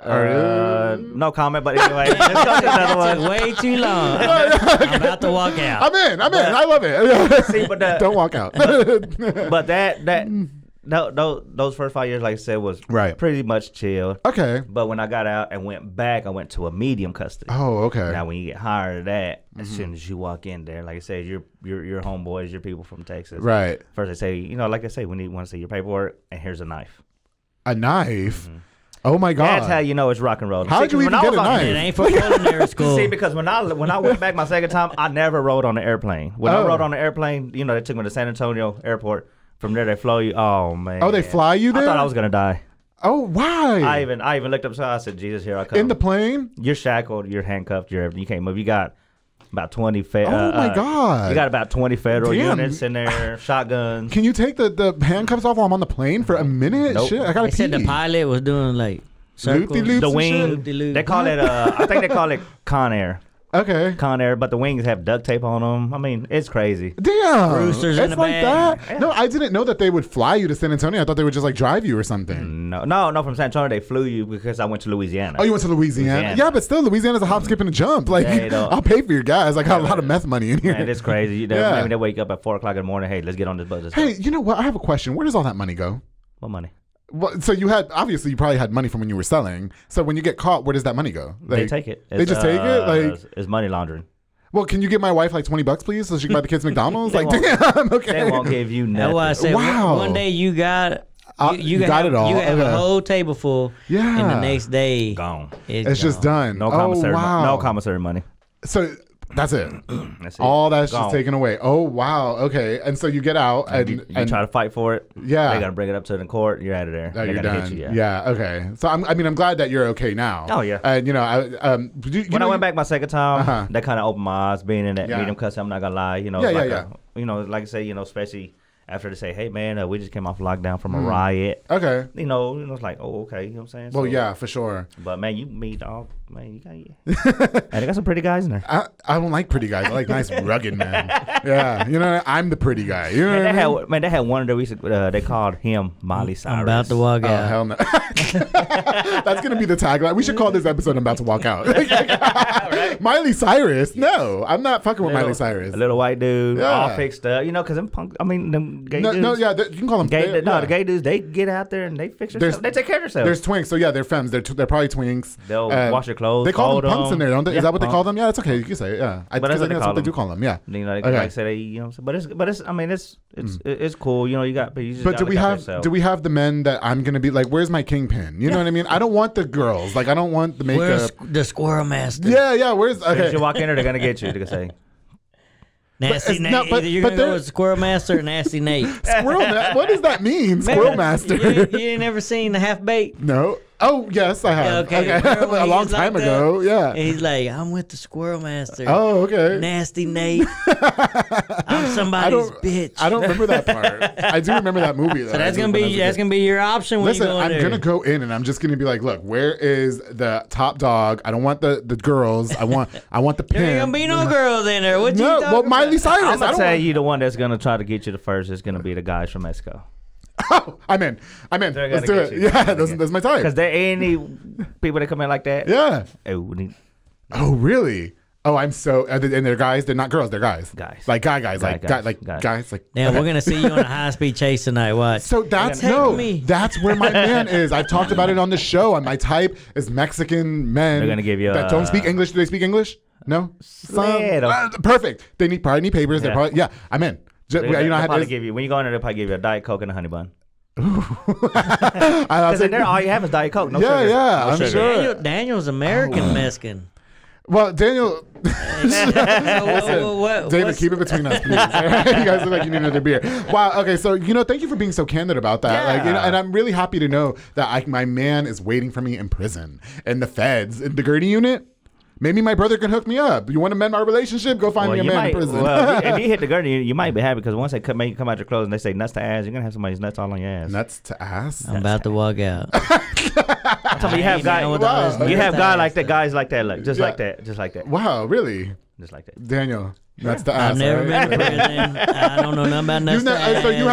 No comment, but anyway, let's go to another one. Way too long. I'm about to walk out. I'm in. I love it. See, but don't walk out. But those first 5 years, like I said, was pretty much chill. Okay. But when I got out and went back, I went to a medium custody. Oh, okay. Now, when you get hired at that, as soon as you walk in there, like I said, your homeboys, your people from Texas. Right. First they say, like I say, we want to see your paperwork, and here's a knife. A knife? Oh my God! That's how you know it's rock and roll. How did you even get a knife? It ain't for culinary school. See, because when I went back my second time, I never rode on the airplane. When I rode on the airplane, they took me to San Antonio Airport. From there, they fly you. Oh man! Oh, they fly you there? I thought I was gonna die. Oh, why? I even looked up. So I said, "Jesus, here I come." In the plane? You're shackled. You're handcuffed. You're everything. You can't move. You got about 20. Oh my God! You got about 20 federal units in there. Shotguns. Can you take the handcuffs off while I'm on the plane for a minute? Nope. Shit, I gotta pee. They said the pilot was doing like circles. The wing. They call it. I think they call it Con Air. Okay. Con Air, but the wings have duct tape on them. I mean, it's crazy. Damn. Roosters in the like bag. that. Yeah. No, I didn't know that they would fly you to San Antonio. I thought they would just like drive you or something. No. From San Antonio, they flew you because I went to Louisiana. Oh, you went to Louisiana? Yeah, but still, Louisiana's a hop, skip, and a jump. Like, I'll pay for your gas. I got a lot of meth money in here. Man, it's crazy. Maybe they wake up at 4 o'clock in the morning. Hey, let's get on this bus. Hey, you know what? I have a question. Where does all that money go? What money? Well, so you probably had money from when you were selling. So when you get caught, where does that money go? They take it. They just take it? Like, it's money laundering. Well, can you give my wife like $20, please, so she can buy the kids McDonald's? Like, damn, okay. They won't give you nothing. That's why I said, wow. One day you got you got it all. You have a whole table full. Yeah. And the next day, gone. It's just done. No commissary. No commissary money. So that's it. That's it. All that's just taken away. Oh wow. Okay. And so you get out and you try to fight for it. Yeah. They gotta bring it up to the court. You're out of there. You're done. Yeah. Okay. So I'm glad that you're okay now. Oh yeah. And when I went back my second time, that kind of opened my eyes. Being in that medium custody, I'm not gonna lie. Like I say, especially after they say, hey man, we just came off lockdown from a riot. Okay. It's like, oh okay, you know what I'm saying? Well, yeah, for sure. But man, you meet all man, you got and they got some pretty guys in there. I don't like pretty guys. I like nice rugged men. Yeah, I'm the pretty guy. You know they had one of the they called him Miley Cyrus. I'm about to walk out. Oh hell no. That's gonna be the tagline. We should call this episode "I'm about to walk out." Right? Miley Cyrus? No, I'm not fucking with Miley Cyrus. A little white dude, all fixed up. Because them punk. I mean, them gay dudes. No, yeah, you can call them gay. The gay dudes, they get out there and they fix themselves. They take care of themselves. There's twinks, so yeah, they're femmes. They're probably twinks. They'll wash your clothes. They call them punks in there, don't they? Is that what they call them? Yeah, it's okay. You can say it. Yeah, but that's what they do call them. Yeah. Like I say, but it's. I mean, it's cool. You got. But do we have the men that I'm gonna be like? Where's my kingpin? You know what I mean? I don't want the girls. Like I don't want the makeup. Where's the squirrel master? Yeah. Where's okay? As you walk in there, they're gonna get you. They're gonna say. Nasty Nate. Either you're going to go with Squirrel Master or Nasty Nate. What does that mean, Squirrel Master? You ain't never seen the Half Baked? No. Oh, yes, I have. Okay. A long time ago, yeah. And he's like, I'm with the Squirrel Master. Oh, okay. Nasty Nate. I'm somebody's bitch. I don't remember that part. I do remember that movie, though. So that's gonna be your option when you go in there. I'm going to go in and I'm just going to be like, look, where is the top dog? I don't want the girls. I want the pimp. There ain't going to be no girls in there. What you talking about? Miley Cyrus. I'm going to tell you the one that's going to try to get you the first is going to be the guys from Mexico. Oh, I'm in. Let's do it. Yeah, that's my type. Because there ain't any people that come in like that. Yeah. Oh, really? Oh, I'm so, and they're guys. They're not girls. They're guys. Guys. Like guys. Like guys. Like. Yeah, we're gonna see you on a high-speed chase tonight. Watch. So that's that's where my man is. I've talked about it on the show. And my type is Mexican men. They're gonna give you that don't speak English. Do they speak English? No. Perfect. They probably need papers. They're probably I'm in. They'll probably give you when you go in there. They'll probably give you a Diet Coke and a honey bun. Because in there, all you have is Diet Coke. No sugar. I'm sure. Daniel's American Mexican. Well, Daniel, David, keep it between us, please. You guys look like you need another beer. Wow. Okay, so thank you for being so candid about that. Yeah. Like, and I'm really happy to know that my man is waiting for me in prison, in the feds, in the Gurney unit. Maybe my brother can hook me up. You want to mend our relationship? Go find me a man in prison. Well, if you hit the Gurney, you might be happy because once they make you come out your clothes and they say nuts to ass, you're gonna have somebody's nuts all on your ass. Nuts to ass. I'm about to walk out. I'm telling you, have guys like that, guys like that, like just like that. Wow, really? Just like that. Daniel. That's the ass. I've never been to prison. I don't know nothing about nuts to ass. So you've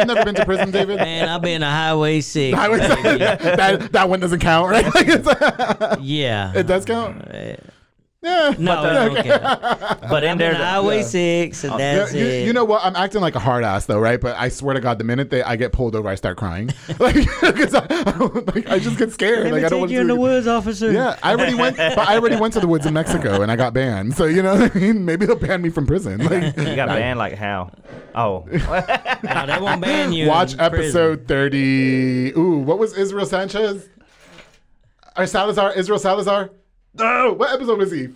never been to prison, David? Man, I've been to Highway 6. That one doesn't count, right? Yeah. It does count? Yeah. No, it don't count. But in there, Highway 6, and that's it. You know what? I'm acting like a hard ass, though, right? But I swear to God, the minute I get pulled over, I start crying. Because I just get scared. Let me take you in the woods, officer. Yeah, I already went to the woods in Mexico, and I got banned. So, you know what I mean? Maybe they'll ban me from prison. Like, you got banned? Like how? Oh. No, they won't ban you. Watch episode 30. Ooh, what was Israel Sanchez? Or Israel Salazar? Oh, what episode was he?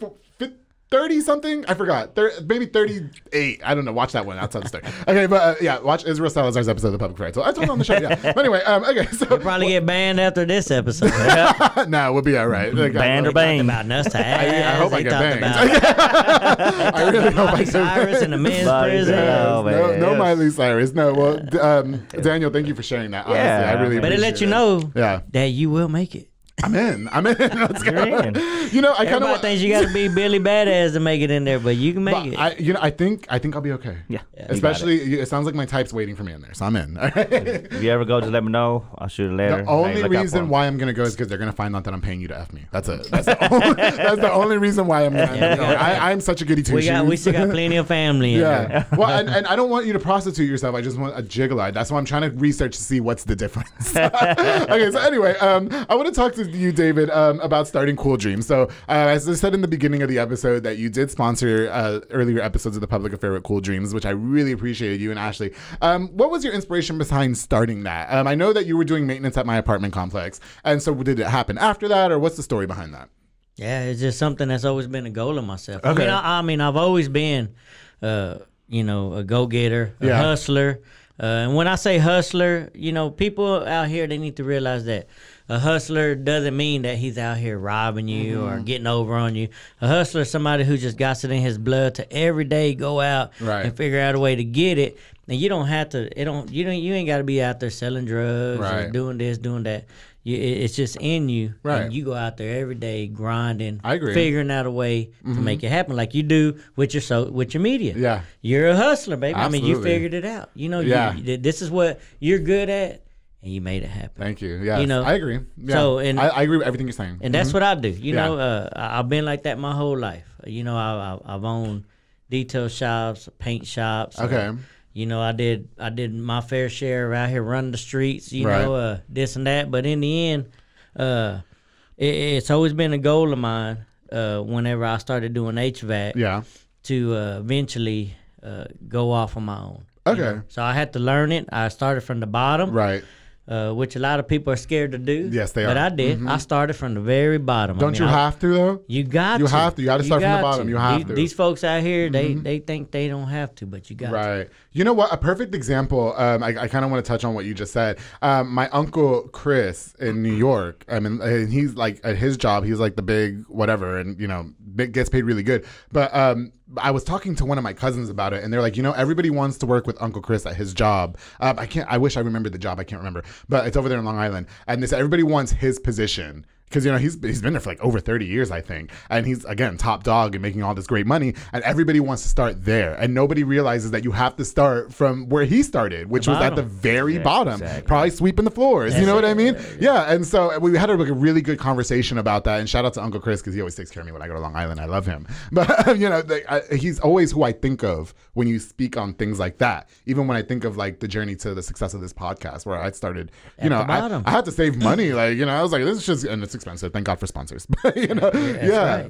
30 something? I forgot. Maybe 38. I don't know. Watch that one outside the story. Okay, but watch Israel Salazar's episode of The Public Affair. So I told him on the show. Yeah. But anyway, okay. So you'll probably get banned after this episode. No, we'll be all right. Banned or banged? About nuts to ass. I hope I get banged. I really hope I get Cyrus in the men's prison. No Miley Cyrus. No. Well, Daniel, thank you for sharing that. Honestly, I really appreciate it. But it let you know that you will make it. I'm in. Let's go. You know, I kind of think you got to be Billy Badass to make it in there, but you can make it. I think I'll be okay. Yeah. Especially, it sounds like my type's waiting for me in there, so I'm in. If you ever go, just let me know. I'll shoot a letter. The only reason why I'm gonna go is because they're gonna find out that I'm paying you to F me. That's it. That's the only reason why I'm gonna go. I'm such a goodie two shoes. We still got plenty of family. Yeah. Well, and I don't want you to prostitute yourself. I just want a gigolo. That's why I'm trying to research to see what's the difference. Okay. So anyway, I want to talk to you, David, about starting Cool-Dreams. So as I said in the beginning of the episode, that you did sponsor earlier episodes of The Public Affair with Cool-Dreams, which I really appreciated, you and Ashley. What was your inspiration behind starting that? I know that you were doing maintenance at my apartment complex, and so did it happen after that, or what's the story behind that? Yeah, it's just something that's always been a goal of myself. Okay. I mean, I've always been, a go-getter, a hustler. And when I say hustler, people out here, they need to realize that a hustler doesn't mean that he's out here robbing you or getting over on you. A hustler is somebody who just got it in his blood to every day go out and figure out a way to get it. And you don't have to. You ain't got to be out there selling drugs or doing this, doing that. It's just in you. Right. And you go out there every day grinding, I agree. figuring out a way to make it happen, like you do with your media. Yeah. You're a hustler, baby. Absolutely. I mean, you figured it out. This is what you're good at, and you made it happen. Thank you. Yeah. I agree. Yeah. So, I agree with everything you're saying. And that's what I do. I've been like that my whole life. I've owned detail shops, paint shops. Okay. I did my fair share out here running the streets, this and that. But in the end, it's always been a goal of mine whenever I started doing HVAC to eventually go off on my own. Okay. So I had to learn it. I started from the bottom. Right. Which a lot of people are scared to do. Yes, they are. But I did. I started from the very bottom. Don't you have to, though? You got to. You have to. You got to start from the bottom. You have to. These folks out here, they think they don't have to, but you got to. Right. You know what? A perfect example, I kind of want to touch on what you just said. My uncle Chris in New York, he's like, at his job, he's like the big whatever, and, gets paid really good. But I was talking to one of my cousins about it, and they're like, everybody wants to work with Uncle Chris at his job. I wish I remembered the job. I can't remember, but it's over there in Long Island. And they said everybody wants his position. because he's been there for like over 30 years, I think, and he's again top dog and making all this great money, and everybody wants to start there, and nobody realizes that you have to start from where he started, which was at the very bottom, probably sweeping the floors. You know what I mean? Yeah. And so we had a really good conversation about that, and shout out to Uncle Chris because he always takes care of me when I go to Long Island. I love him, but he's always who I think of when you speak on things like that. Even when I think of like the journey to the success of this podcast, where I started, I had to save money, like I was like, this is just, and it's expensive. Thank God for sponsors. Right.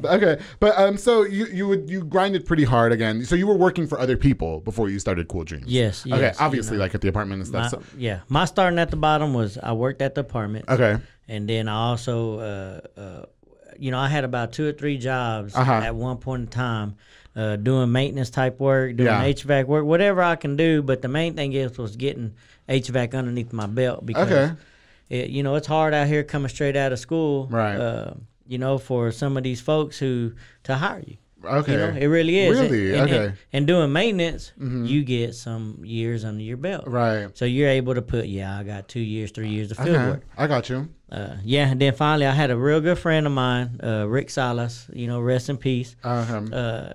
Okay. But so you grinded pretty hard again. So you were working for other people before you started Cool Dreams. Yes. Okay. Obviously, like at the apartment and stuff. My starting at the bottom was I worked at the apartment. Okay. And then I also, I had about 2 or 3 jobs at one point in time, doing maintenance type work, doing HVAC work, whatever I can do. But the main thing was getting HVAC underneath my belt because, it's hard out here coming straight out of school, right? For some of these folks to hire you. Okay. It really is. Really? And doing maintenance, you get some years under your belt. Right. So you're able to put, I got 2 years, 3 years of field work. I got you. And then finally I had a real good friend of mine, Rick Salas, rest in peace.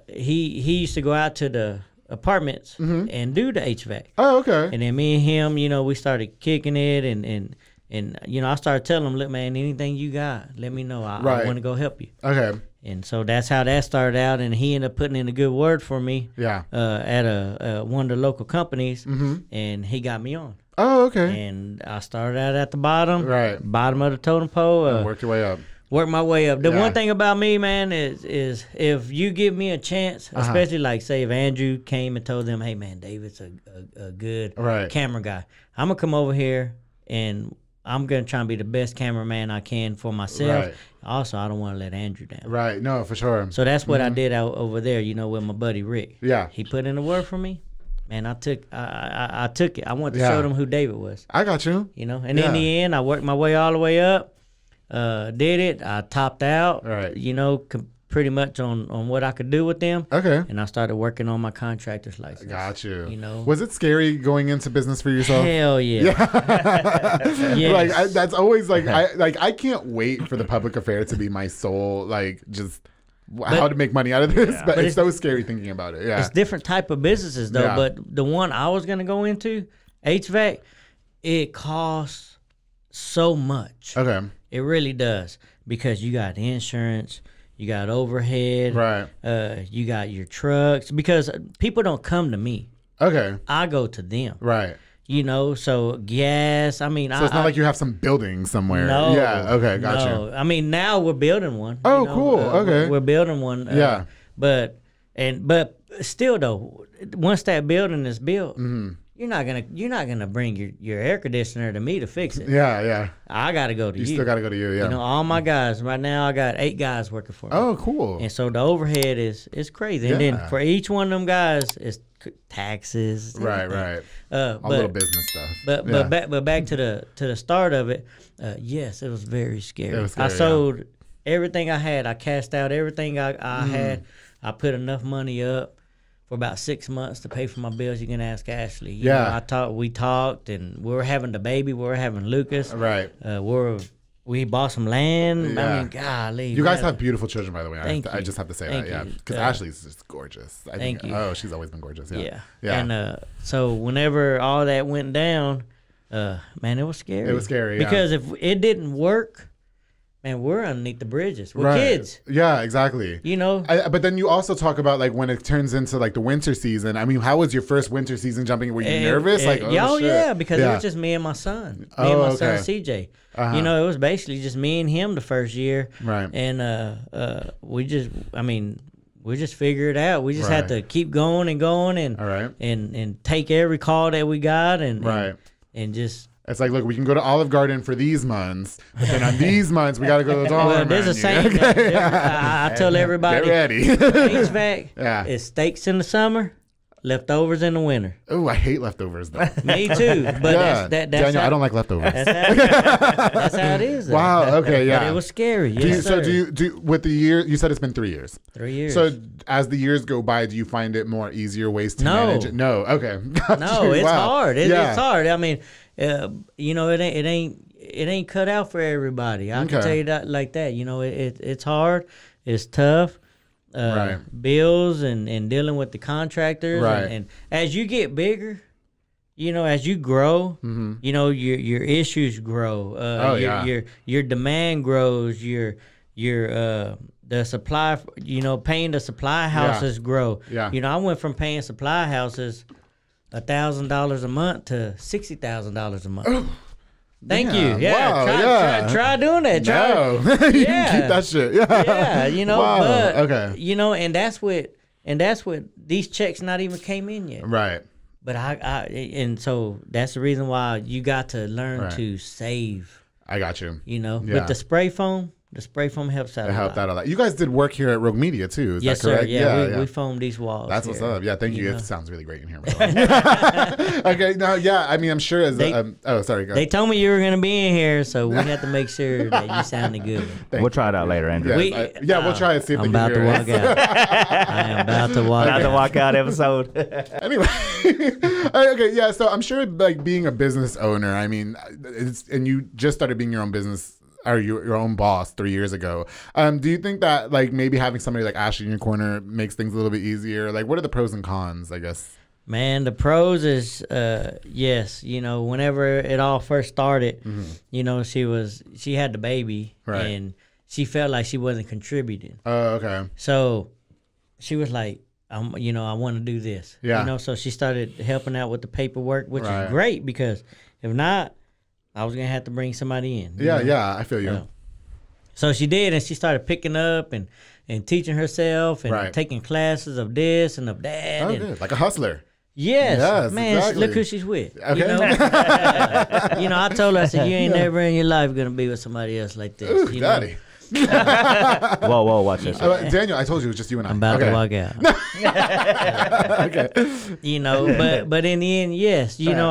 He used to go out to the apartments and do the HVAC. Oh, okay. And then me and him, we started kicking it and I started telling him, look, man, anything you got, let me know. I want to go help you. Okay. And so that's how that started out, and he ended up putting in a good word for me. Yeah. At one of the local companies, and he got me on. Oh, okay. And I started out at the bottom, right, bottom of the totem pole. And worked your way up. Work my way up. The one thing about me, man, is if you give me a chance, especially like say if Andrew came and told them, hey man, David's a good camera guy, I'm gonna come over here and I'm going to try and be the best cameraman I can for myself. Right. Also, I don't want to let Andrew down. Right. No, for sure. So that's what I did out over there, with my buddy Rick. Yeah. He put in the work for me. Man, I took it. I wanted to show them who David was. I got you. And in the end, I worked my way all the way up. Did it. I topped out. Right. Pretty much on what I could do with them. Okay. And I started working on my contractor's license. Got you. Was it scary going into business for yourself? Hell yeah. Yes. That's always I can't wait for the public affair to be my sole how to make money out of this. But it's so scary thinking about it. Yeah. It's different type of businesses though. Yeah. But the one I was gonna go into, HVAC, it costs so much. Okay. It really does. Because you got insurance, you got overhead. Right. You got your trucks. Because people don't come to me. Okay. I go to them. Right. So gas. I mean, so it's not like you have some building somewhere. No. Yeah. Okay. Gotcha. I mean, now we're building one. Oh, cool. Okay. We're building one. Yeah. But still though, once that building is built, you're not gonna bring your air conditioner to me to fix it. Yeah. I gotta go to you. You still gotta go to you. Yeah. All my guys right now, I got 8 guys working for me. Oh, cool. And so the overhead is crazy. And then for each one of them guys, it's taxes. Right. All little business stuff. But back to the start of it. Yes, it was very scary. It was scary, I sold everything I had. I cashed out everything I had. I put enough money up for about 6 months to pay for my bills. You can ask Ashley. We talked, and we were having the baby. We were having Lucas. Right. We bought some land. Yeah. I mean, golly. You guys have beautiful children, by the way. I just have to say Thank that, you. because Ashley's just gorgeous. Thank you. Oh, she's always been gorgeous. Yeah. And so whenever all that went down, man, it was scary. It was scary, because if it didn't work, man, we're underneath the bridges. We're kids. Yeah, exactly. But then you also talk about when it turns into the winter season. I mean, how was your first winter season jumping? Were you nervous? Yeah, because it was just me and my son. Me and my son CJ. It was basically just me and him the first year. Right. And we just figured it out. We just had to keep going and take every call that we got and just. It's like, look, we can go to Olive Garden for these months, but then on these months, we got to go to the dollar menu. There's a saying. I tell everybody, get ready. HVAC is steaks in the summer, leftovers in the winter. Oh, I hate leftovers, though. Me too. But that's Daniel, I don't like leftovers. That's how it is. Wow, okay, yeah. But it was scary. With the year, you said it's been 3 years. 3 years. So as the years go by, do you find it more easier ways to manage it? No. Okay. No, it's hard. It's hard. I mean, it it ain't cut out for everybody. I can tell you that like that. You know, it's hard. It's tough. Bills and dealing with the contractors. And as you get bigger, you know, as you grow, you know, your issues grow. Your demand grows. Your the supply, you know, paying the supply houses grow. You know, I went from paying supply houses $1,000 a month to $60,000 a month. Thank you. Yeah. Try doing that. No. You can keep that shit. Yeah. You know, but you know, and that's what these checks not even came in yet. Right. But and so that's the reason why you got to learn to save. I got you. You know, with the spray foam. The spray foam helps out. It helped out a lot. You guys did work here at Rogue Media too. Is that correct? Sir. Yeah, we foamed these walls. That's what's up. Yeah, thank you. It sounds really great in here. Okay, now, I mean, I'm sure as sorry. Go. They told me you were going to be in here, so we had to make sure that you sounded good. We'll try it out later, Andrew. We'll try it. See if I'm about to walk out. I am about to walk out. About to walk out episode. Anyway, okay, yeah. So I'm sure, like being a business owner, I mean, and you just started being your own business. Or your own boss 3 years ago. Do you think that like maybe having somebody like Ashley in your corner makes things a little bit easier? Like, what are the pros and cons, I guess? Man, the pros is yes, you know, whenever it all first started, you know, she had the baby and she felt like she wasn't contributing. Oh, okay. So she was like, you know, I want to do this. Yeah. You know, so she started helping out with the paperwork, which is great because if not, I was going to have to bring somebody in. Yeah, I feel you. So she did, and she started picking up and teaching herself and taking classes of this and of that. Oh, good. Like a hustler. Yes, man, exactly. Look who she's with. Okay. You know? You know, I told her, I said, you ain't never in your life going to be with somebody else like this. Ooh, you daddy. Whoa, watch this. Daniel, I told you it was just you and I. I'm about to walk out. Okay. You know, but in the end, yes. You know,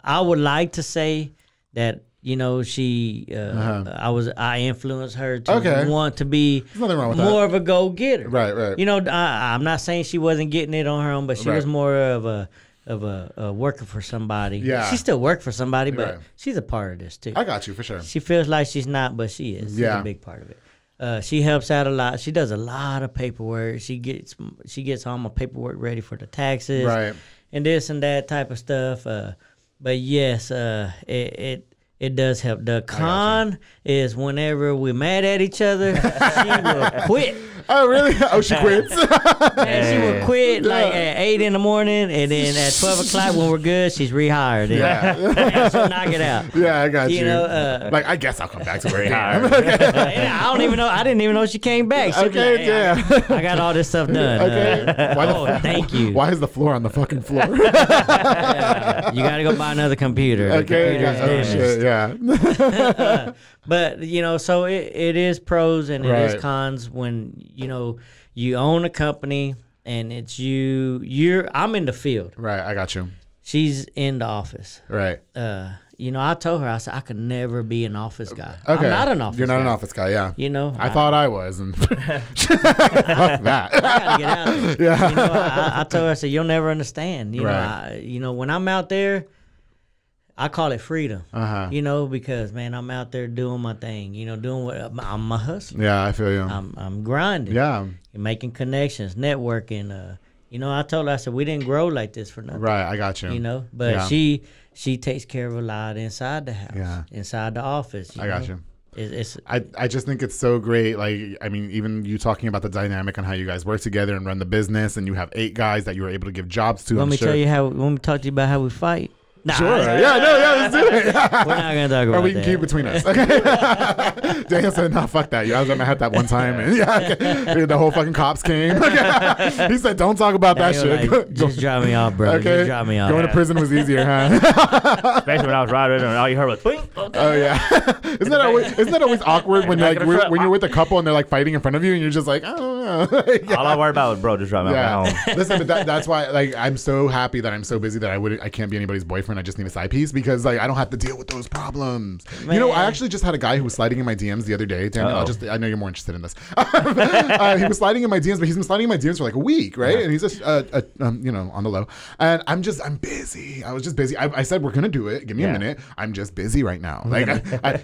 I would like to say that, you know, she I influenced her to want to be more of a go-getter. Right. You know, I'm not saying she wasn't getting it on her own, but she was more of a worker for somebody. Yeah. She still worked for somebody, but she's a part of this too. I got you for sure. She feels like she's not, but she is. She's a big part of it. She helps out a lot. She does a lot of paperwork. She gets all my paperwork ready for the taxes. And this and that type of stuff. But yes, it does help. The con is whenever we're mad at each other, she will quit. Oh, really? Oh, she quits? And she will quit like at 8 in the morning, and then at 12 o'clock when we're good, she's rehired. And she'll knock it out. Yeah, I got you. You know, like, I guess I'll come back to where I am. I don't even know. I didn't even know she came back. She like, I got all this stuff done. Okay. Thank you. Why is the floor on the fucking floor? You got to go buy another computer. Okay. Shit, yeah. But, you know, so it is pros and it is cons when, you know, you own a company and it's I'm in the field. Right, I got you. She's in the office. Right. You know, I told her, I said, I could never be an office guy. Okay. I'm not an office guy. You're not an office guy, yeah. You know. I thought I was. And fuck that. I got to get out of it. Yeah. You know, I told her, I said, you'll never understand. You know, when I'm out there, I call it freedom, you know, because, man, I'm out there doing my thing, you know, doing what I'm a hustler. Yeah, I feel you. I'm grinding. Yeah. Making connections, networking. You know, I told her, I said, we didn't grow like this for nothing. Right, I got you. You know, but she takes care of a lot inside the house, inside the office. I got you. It's I just think it's so great. Like, I mean, even you talking about the dynamic on how you guys work together and run the business, and you have 8 guys that you were able to give jobs to. Want me to talk to you about how we fight? Nah, sure. Let's do it. We're not gonna talk about that. Or we can keep between us. Okay. Daniel said, "No, fuck that. I was at my head that one time, and the whole fucking cops came." He said, "Don't talk about that shit." Like, just drop me off, bro. Okay. Just drop me off. Going to prison was easier, huh? Especially when I was riding and all you heard was "Boing." Oh yeah. Isn't that always awkward when when you're with a couple and they're like fighting in front of you and you're just like, I don't know. All I worry about was, bro, just drop me off at home. Listen, but that's why, like, I'm so happy that I'm so busy that I can't be anybody's boyfriend different. I just need a side piece because like I don't have to deal with those problems. Man. You know, I actually just had a guy who was sliding in my DMs the other day. Daniel, I know you're more interested in this. He was sliding in my DMs, but he's been sliding in my DMs for like a week, right? And he's just, you know, on the low. And I'm busy. I was just busy. I said, we're gonna do it. Give me a minute. I'm just busy right now. Like,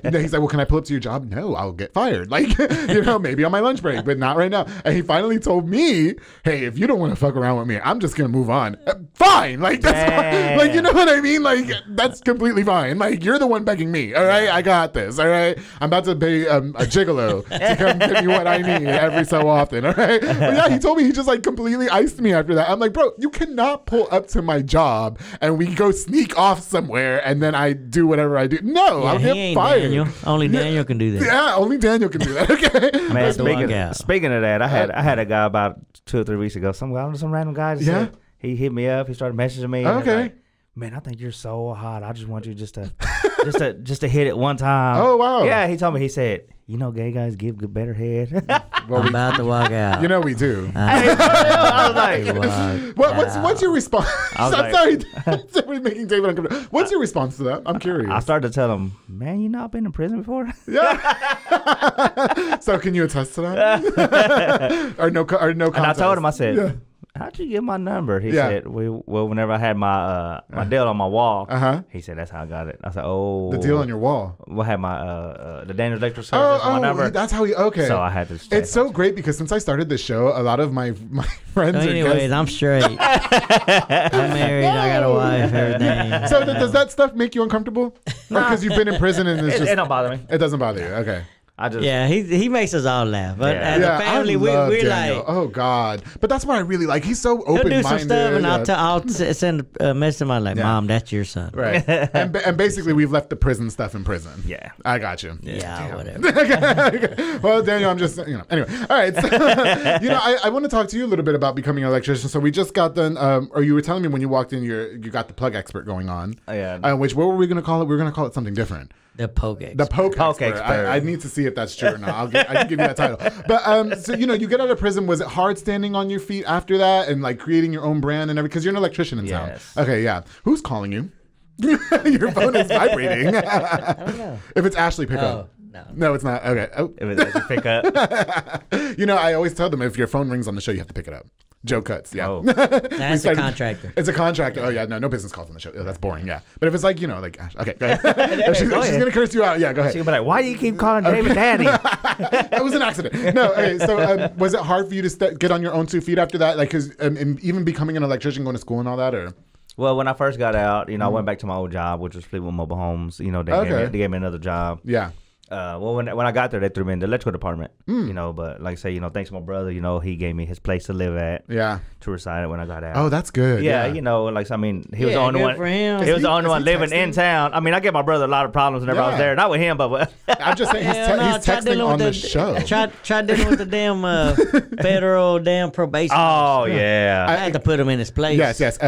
he's like, well, can I pull up to your job? No, I'll get fired. Like, you know, maybe on my lunch break, but not right now. And he finally told me, hey, if you don't want to fuck around with me, I'm just gonna move on. Fine. Like, that's fine. Like, you know what I mean? Like, that's completely fine. Like, you're the one begging me. All right, I got this. All right, I'm about to pay a gigolo to come give me what I need every so often. All right, but yeah, he told me he just like completely iced me after that. I'm like, bro, you cannot pull up to my job and we go sneak off somewhere and then I do whatever I do. No, I'll get fired. Daniel. Only Daniel can do that. Yeah, only Daniel can do that. Okay. Man, speaking of that, I had a guy about 2 or 3 weeks ago. Some random guy. Said, he hit me up. He started messaging me. Okay. Like, man, I think you're so hot. I just want you just to hit it one time. Oh wow. Yeah, he told me. He said, you know, gay guys give good better head. Well, I'm about to walk out. You know we do. I was like, what's your response? I'm sorry, we're making David uncomfortable. What's your response to that? I'm curious. I started to tell him, man, you know, I've been in prison before. Yeah. So can you attest to that? or no contest? And I told him, I said, how'd you get my number? He said, well, whenever I had my deal on my wall, he said, that's how I got it. I said, oh. The deal on your wall? Well, I had my, the Daniel Electric Service on my number. That's how okay. So I had to. It's so great because since I started this show, a lot of my friends so anyways, I'm straight. I'm married. I got a wife, everything. So does that stuff make you uncomfortable? Because you've been in prison and it don't bother me. It doesn't bother you. Okay. He makes us all laugh. But as a family, we're like, oh God. But that's what I really like. He's so open-minded. He'll do some stuff, and I'll send a message to my like, Mom, that's your son. Right. and basically, we've left the prison stuff in prison. Yeah, I got you. Yeah, whatever. Okay. Well, Daniel, I'm just anyway. All right. So, I want to talk to you a little bit about becoming an electrician. So we just got done, or you were telling me when you walked in, you got the plug expert going on. Oh, yeah. What were we going to call it? We were going to call it something different. The poke expert. The poke expert. I need to see if that's true or not. I can give you that title. But so you get out of prison. Was it hard standing on your feet after that and like creating your own brand and everything? Because you're an electrician in town. Okay, yeah. Who's calling you? Your phone is vibrating. I don't know. If it's Ashley, pick up. No, it's not. Okay. Oh. If it's Ashley, pick up. I always tell them if your phone rings on the show, you have to pick it up. Joe Cuts, yeah. Oh. That's a contractor. It's a contractor. Oh, yeah, no business calls on the show. Oh, that's boring, yeah. But if it's like, okay, go ahead. She's going to curse you out. Yeah, go ahead. She'll be like, why do you keep calling David Daddy? That was an accident. No, okay, so was it hard for you to get on your own 2 feet after that? Like, because even becoming an electrician, going to school and all that, or? Well, when I first got out, I went back to my old job, which was Fleetwood Mobile Homes. They gave me another job. Yeah. Well, when I got there, they threw me in the electrical department. But like I say, thanks to my brother, he gave me his place to live at. Yeah. To reside when I got out. Oh, that's good. Yeah, he was the only one. For him. He was the only one living in town. I mean, I gave my brother a lot of problems whenever I was there. Not with him, but I'm just saying he's texting on the show. Try dealing with the damn federal damn probation. Oh yeah. I had to put him in his place. Yes.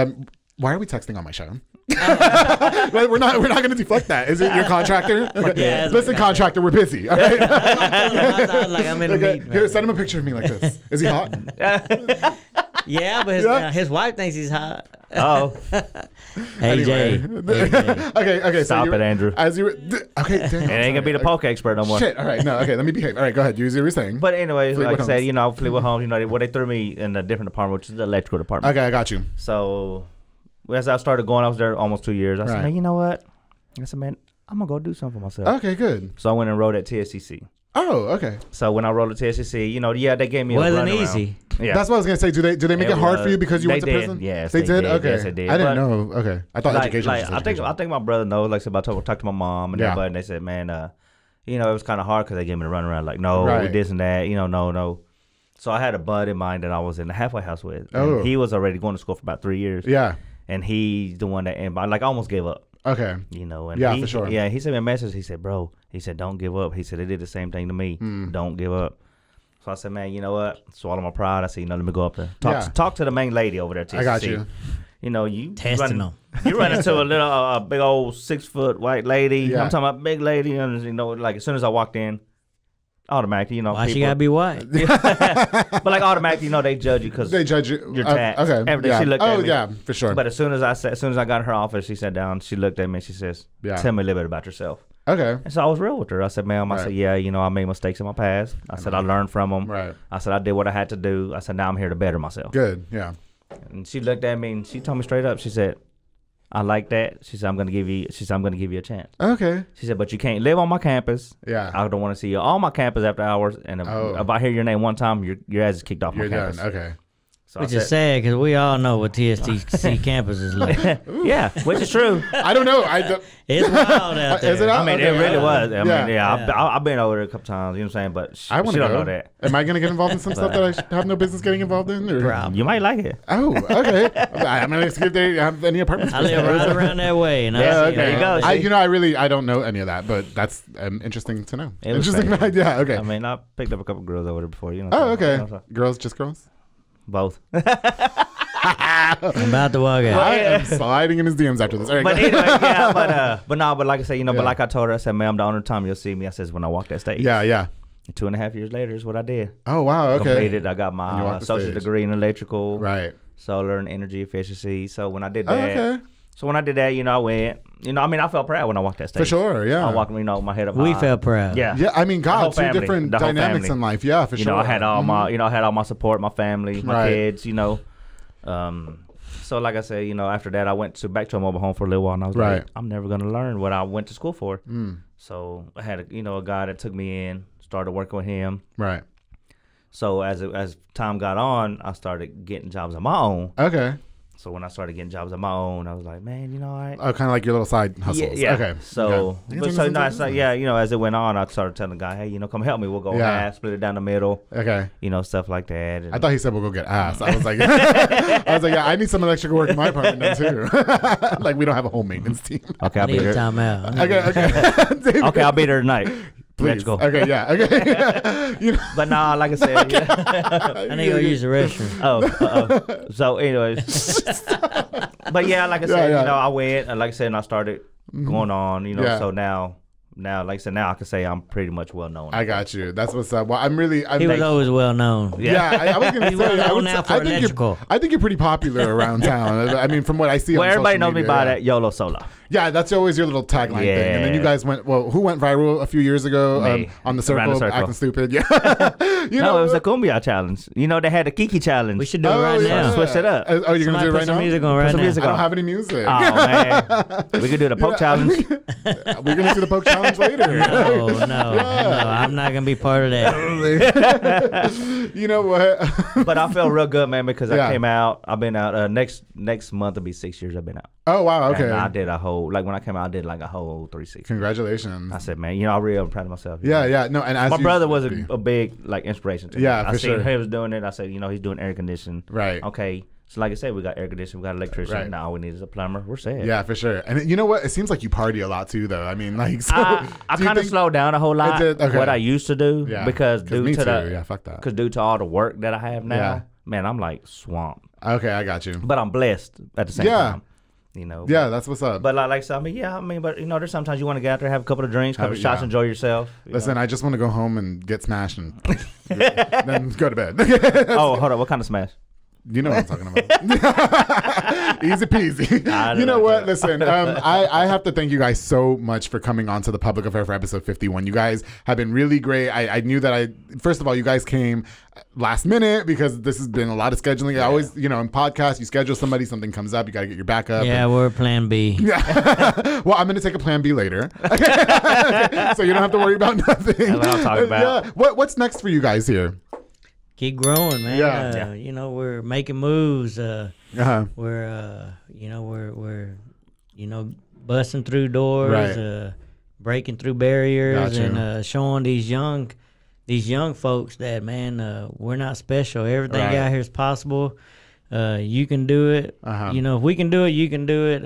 Why are we texting on my show? We're not going to deflect that. Is it your contractor? Okay. Yeah, listen, contractor, we're busy. All right. I'm in a meeting. Here, send him a picture of me like this. Is he hot? Yeah, but his wife thinks he's hot. Oh. AJ. Okay. Stop it, Andrew. Okay. Daniel, it ain't gonna be the poke expert no more. Shit. All right. No. Okay. Let me behave. All right. Go ahead. Use what you're saying. But anyways, like I said, Fleetwood Homes. They threw me in a different department, which is the electrical department. Okay, I got you. So as I started going, I was there almost 2 years. I said, man, you know what? I said, man, I'm gonna go do something for myself. Okay, good. So I went and enrolled at TSCC. Oh, okay. So when I rolled at TSCC, they gave me a wasn't easy. Yeah. That's what I was gonna say. Do they make it hard for you because you went to prison? Yes, they did. Okay, yes, they did. I didn't know. Okay, I thought education. Was just education. I think my brother knows. Like I said, I talked to my mom and everybody, and they said, man, it was kind of hard because they gave me the runaround. Like, no, this and that. No. So I had a bud in mind that I was in the halfway house with. And he was already going to school for about 3 years. Yeah. And he's the one that, I almost gave up. Okay. And for sure. Yeah, he sent me a message. He said, bro, don't give up. He said, they did the same thing to me. Don't give up. So I said, man, you know what? Swallow my pride. I said, let me go up there. Talk to the main lady over there. TCC. I got you. You testing them. You run into a big old 6 foot white lady. Yeah. I'm talking about big lady. Like as soon as I walked in, automatically, you know. Why she gotta be white? But like automatically, you know, they judge you because they judge you. Your tats. Okay. Everything. Yeah. She looked at me. Yeah, for sure. But as soon as I got in her office, she sat down. She looked at me. And she says, "Tell me a little bit about yourself." Okay. And so I was real with her. I said, "Ma'am," I said, "Yeah, you know, I made mistakes in my past." I said, "I learned from them." Right. I said, "I did what I had to do." I said, "Now I'm here to better myself." Good. Yeah. And she looked at me and she told me straight up. She said, "I like that." She said, "I'm gonna give you." She said, "I'm gonna give you a chance." Okay. She said, "But you can't live on my campus." Yeah. I don't want to see you on my campus after hours. And if I hear your name one time, your ass is kicked off my campus. Done. Okay. So which is sad because we all know what TSTC campus is like. Yeah, which is true. I don't know. It's wild out there. Is it out? I mean, it really was. I mean, Yeah. I've been over there a couple times. You know what I'm saying? But I want to don't go. know that. Am I going to get involved in some stuff that I have no business getting involved in? Or? Probably. You might like it. Oh, okay. I'm going to see if they have any apartments. I live right around that way. And Okay. There you go. I don't know any of that, but that's interesting to know. It was Interesting crazy. idea. Okay. I mean, I picked up a couple girls over there before. You know. Oh, okay. You know, so. Girls, just girls? Both. I'm about to walk out. I am sliding in his DMs after this. All right, But anyway, yeah, but like I said, you know, but like I told her, I said, "Ma'am, the only time you'll see me," I says, "when I walk that stage." Yeah, yeah. 2.5 years later is what I did. Oh, wow, okay. Completed. I got my associate degree in electrical, right, solar and energy efficiency. So when I did that, you know, I went. You know, I mean, I felt proud when I walked that stage. For sure, yeah. I walked, you know, my head up. We felt proud. Yeah, yeah. I mean, God, two family, different dynamics family. in life. Yeah, for sure. You know, I had all my, you know, I had all my support, my family, my kids. You know, so like I said, you know, after that, I went back to a mobile home for a little while, and I was like, I'm never gonna learn what I went to school for. So I had a guy that took me in, started working with him. Right. So as time got on, I started getting jobs on my own. Okay. So when I started getting jobs on my own, I was like, man, you know, oh, kind of like your little side hustles. Yeah. Okay. So, you know, as it went on, I started telling the guy, hey, you know, come help me. We'll go half, split it down the middle. Okay. You know, stuff like that. And I thought he said we'll go get ass. I was like, yeah, I need some electrical work in my apartment then too. Like we don't have a home maintenance team. Okay, I'll be there. Time out. Okay. Okay, I'll be there tonight. Please. Go. Okay, yeah. Okay. You know. But nah, like I said, I need to go use the restroom. So anyways. But yeah, like I said, you know, I went, and like I said, and I started going on, you know, so now, like I said, now I can say I'm pretty much well known. I got you. That's what's up. Well, he was always well known. Yeah, I was going to say. Well now for electrical. I think you're pretty popular around town. I mean, from what I see on everybody social knows media, me by that YOLO Solo. Yeah, that's always your little tagline thing. And then you guys went, who went viral a few years ago on the circle, acting stupid? Yeah. No, it was the Cumbia challenge. You know, they had the Kiki challenge. We should do it right now. Switch it up. Oh, you're going to do it right now? Music on right now. I don't have any music. Oh, man. We could do the poke challenge. We're going to do the poke challenge later. No, I'm not going to be part of that. You know what? But I felt real good, man, because I came out. I've been out. Next month will be 6 years I've been out. Oh, wow. Okay. And I did a whole, like when I came out, I did like a whole 360. Congratulations. I said, man, you know, I really am proud of myself. Yeah. No, and as my brother was a big like inspiration to me. Yeah, for sure. I seen he was doing it. I said, you know, he's doing air conditioning. Right. Okay. So like I said, we got air conditioning, we got electrician. Right. Now all we need is a plumber. We're set. Yeah, for sure. And you know what? It seems like you party a lot too, though. I mean, like, so I kind of slowed down a whole lot. What I used to do, because due to all the work that I have now, man, I'm like swamped. Okay, I got you. But I'm blessed at the same time. You know, that's what's up. But like so, but you know, there's sometimes you want to get out there, have a couple of drinks, couple of shots, enjoy yourself. Listen, I just want to go home and get smashed and then go to bed. Oh, hold on, what kind of smash? You know what I'm talking about. Easy peasy. You know what? Listen, I have to thank you guys so much for coming on to the Public Affair for episode 51. You guys have been really great. I knew that first of all, you guys came last minute because this has been a lot of scheduling. I always, you know, in podcasts, you schedule somebody, something comes up, you got to get your backup. Yeah, we're plan B. Yeah. Well, I'm going to take a plan B later. Okay. So you don't have to worry about nothing. That's what I'm talking about. Yeah. What's next for you guys here? Keep growing, man. Yeah. You know, we're making moves. We're busting through doors, breaking through barriers, and showing these young folks that, man, we're not special. Everything out here is possible. You can do it. You know, if we can do it, you can do it.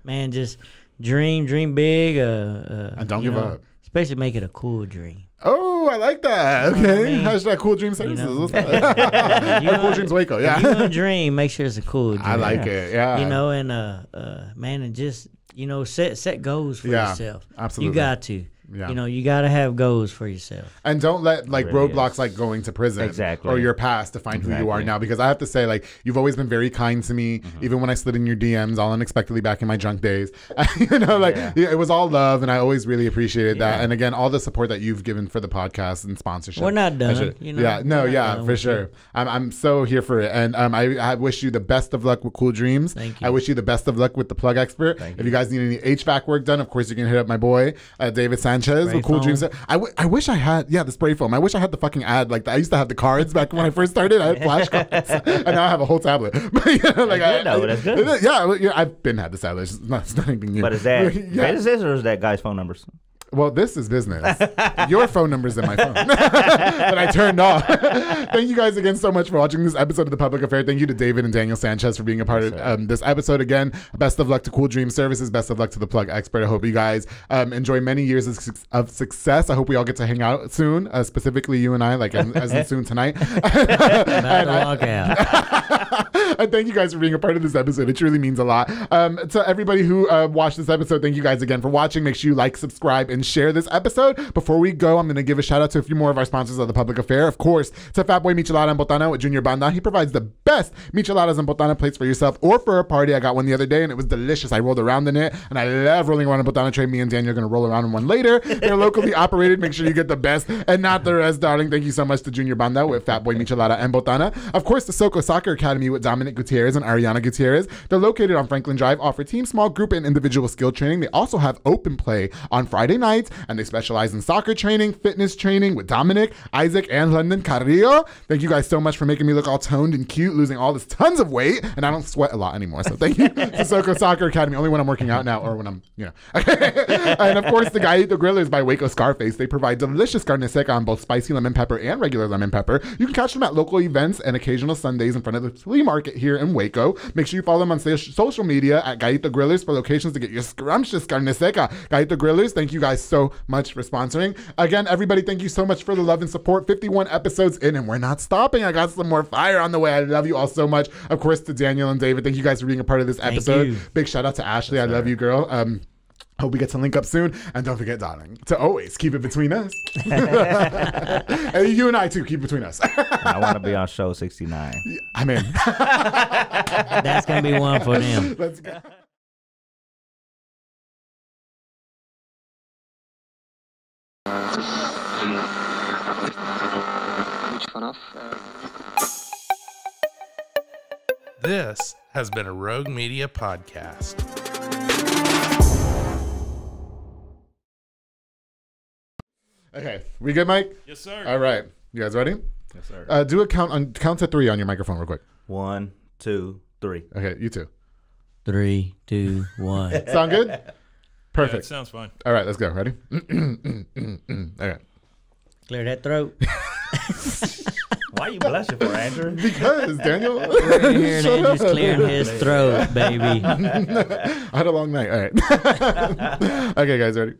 Man, just dream big. And don't give up. Especially make it a cool dream. Oh, I like that. Okay. Hashtag Cool-Dreams Services. You know, Cool-Dreams Waco. Yeah. If you want to dream, make sure it's a cool dream. I like it. Yeah. You know, and man, and just, you know, set goals for yourself. Absolutely. You got to. You know, you got to have goals for yourself. And don't let like really roadblocks like going to prison or your past define who you are now. Because I have to say, like, you've always been very kind to me, even when I slid in your DMs all unexpectedly back in my drunk days. You know, like it was all love, and I always really appreciated that. And again, all the support that you've given for the podcast and sponsorship. We're not done. You know, for sure. I'm so here for it. And I wish you the best of luck with Cool Dreams. Thank you. I wish you the best of luck with the plug expert. If you guys need any HVAC work done, of course you can hit up my boy David Sanchez with Cool Dreams. I wish I had the spray foam. I wish I had the fucking ad like that. I used to have the cards back when I first started. I had flashcards, and now I have a whole tablet. But, you know, like that's good. Yeah, I've been had this tablet. It's not anything new. But is that business or is that guy's phone numbers? Well, this is business. Your phone number's in my phone that I turned off. Thank you guys again so much for watching this episode of The Public Affair. Thank you to David and Daniel Sanchez for being a part of this episode. Again, best of luck to Cool Dream Services. Best of luck to the Plug Expert. I hope you guys enjoy many years of success. I hope we all get to hang out soon, specifically you and I, like as in soon tonight. And thank you guys for being a part of this episode. It truly means a lot. To everybody who watched this episode, thank you guys again for watching. Make sure you like, subscribe, and share this episode. Before we go, I'm going to give a shout out to a few more of our sponsors of The Public Affair. Of course, to Fatboy Michelada and Botana with Junior Banda. He provides the best micheladas and botana plates for yourself or for a party. I got one the other day and it was delicious. I rolled around in it and I love rolling around a botana tray. Me and Daniel are going to roll around in one later. They're locally operated. Make sure you get the best and not the rest, darling. Thank you so much to Junior Banda with Fatboy Michelada and Botana. Of course, the Soco Soccer Academy with Dominic Gutierrez and Ariana Gutierrez. They're located on Franklin Drive, offer team, small group, and individual skill training. They also have open play on Friday nights, and they specialize in soccer training, fitness training with Dominic, Isaac, and London Carrillo. Thank you guys so much for making me look all toned and cute, losing all this tons of weight, and I don't sweat a lot anymore. So thank you to Soco Soccer Academy, only when I'm working out now or when I'm, you know. And of course, the Gallito Grillers by Waco Scarface. They provide delicious carne seca on both spicy lemon pepper and regular lemon pepper. You can catch them at local events and occasional Sundays in front of the flea market here in Waco. Make sure you follow them on social media at Gallito Grillers for locations to get your scrumptious carne seca. Gallito Grillers, thank you guys so much for sponsoring. Again, everybody, thank you so much for the love and support. 51 episodes in and we're not stopping. I got some more fire on the way. I love you all so much. Of course, to Daniel and David, thank you guys for being a part of this episode. Big shout out to Ashley. I love you, girl. Hope we get to link up soon. And don't forget, darling, to always keep it between us. And you and I, too, keep it between us. I want to be on show 69. I'm in. That's going to be one for them. Let's go. This has been a Rogue Media podcast. Okay, we good, Mike? Yes, sir. All right, you guys ready? Yes, sir. Do a count to 3 on your microphone real quick. 1, 2, 3. Okay, you too. 3, 2, 1. Sound good? Perfect. Yeah, it sounds fine. All right, let's go. Ready? Okay. Clear that throat. Why are you blushing for, Andrew? Because, Daniel. We're here and Andrew's clearing his throat, baby. I had a long night. All right. Okay, guys, ready?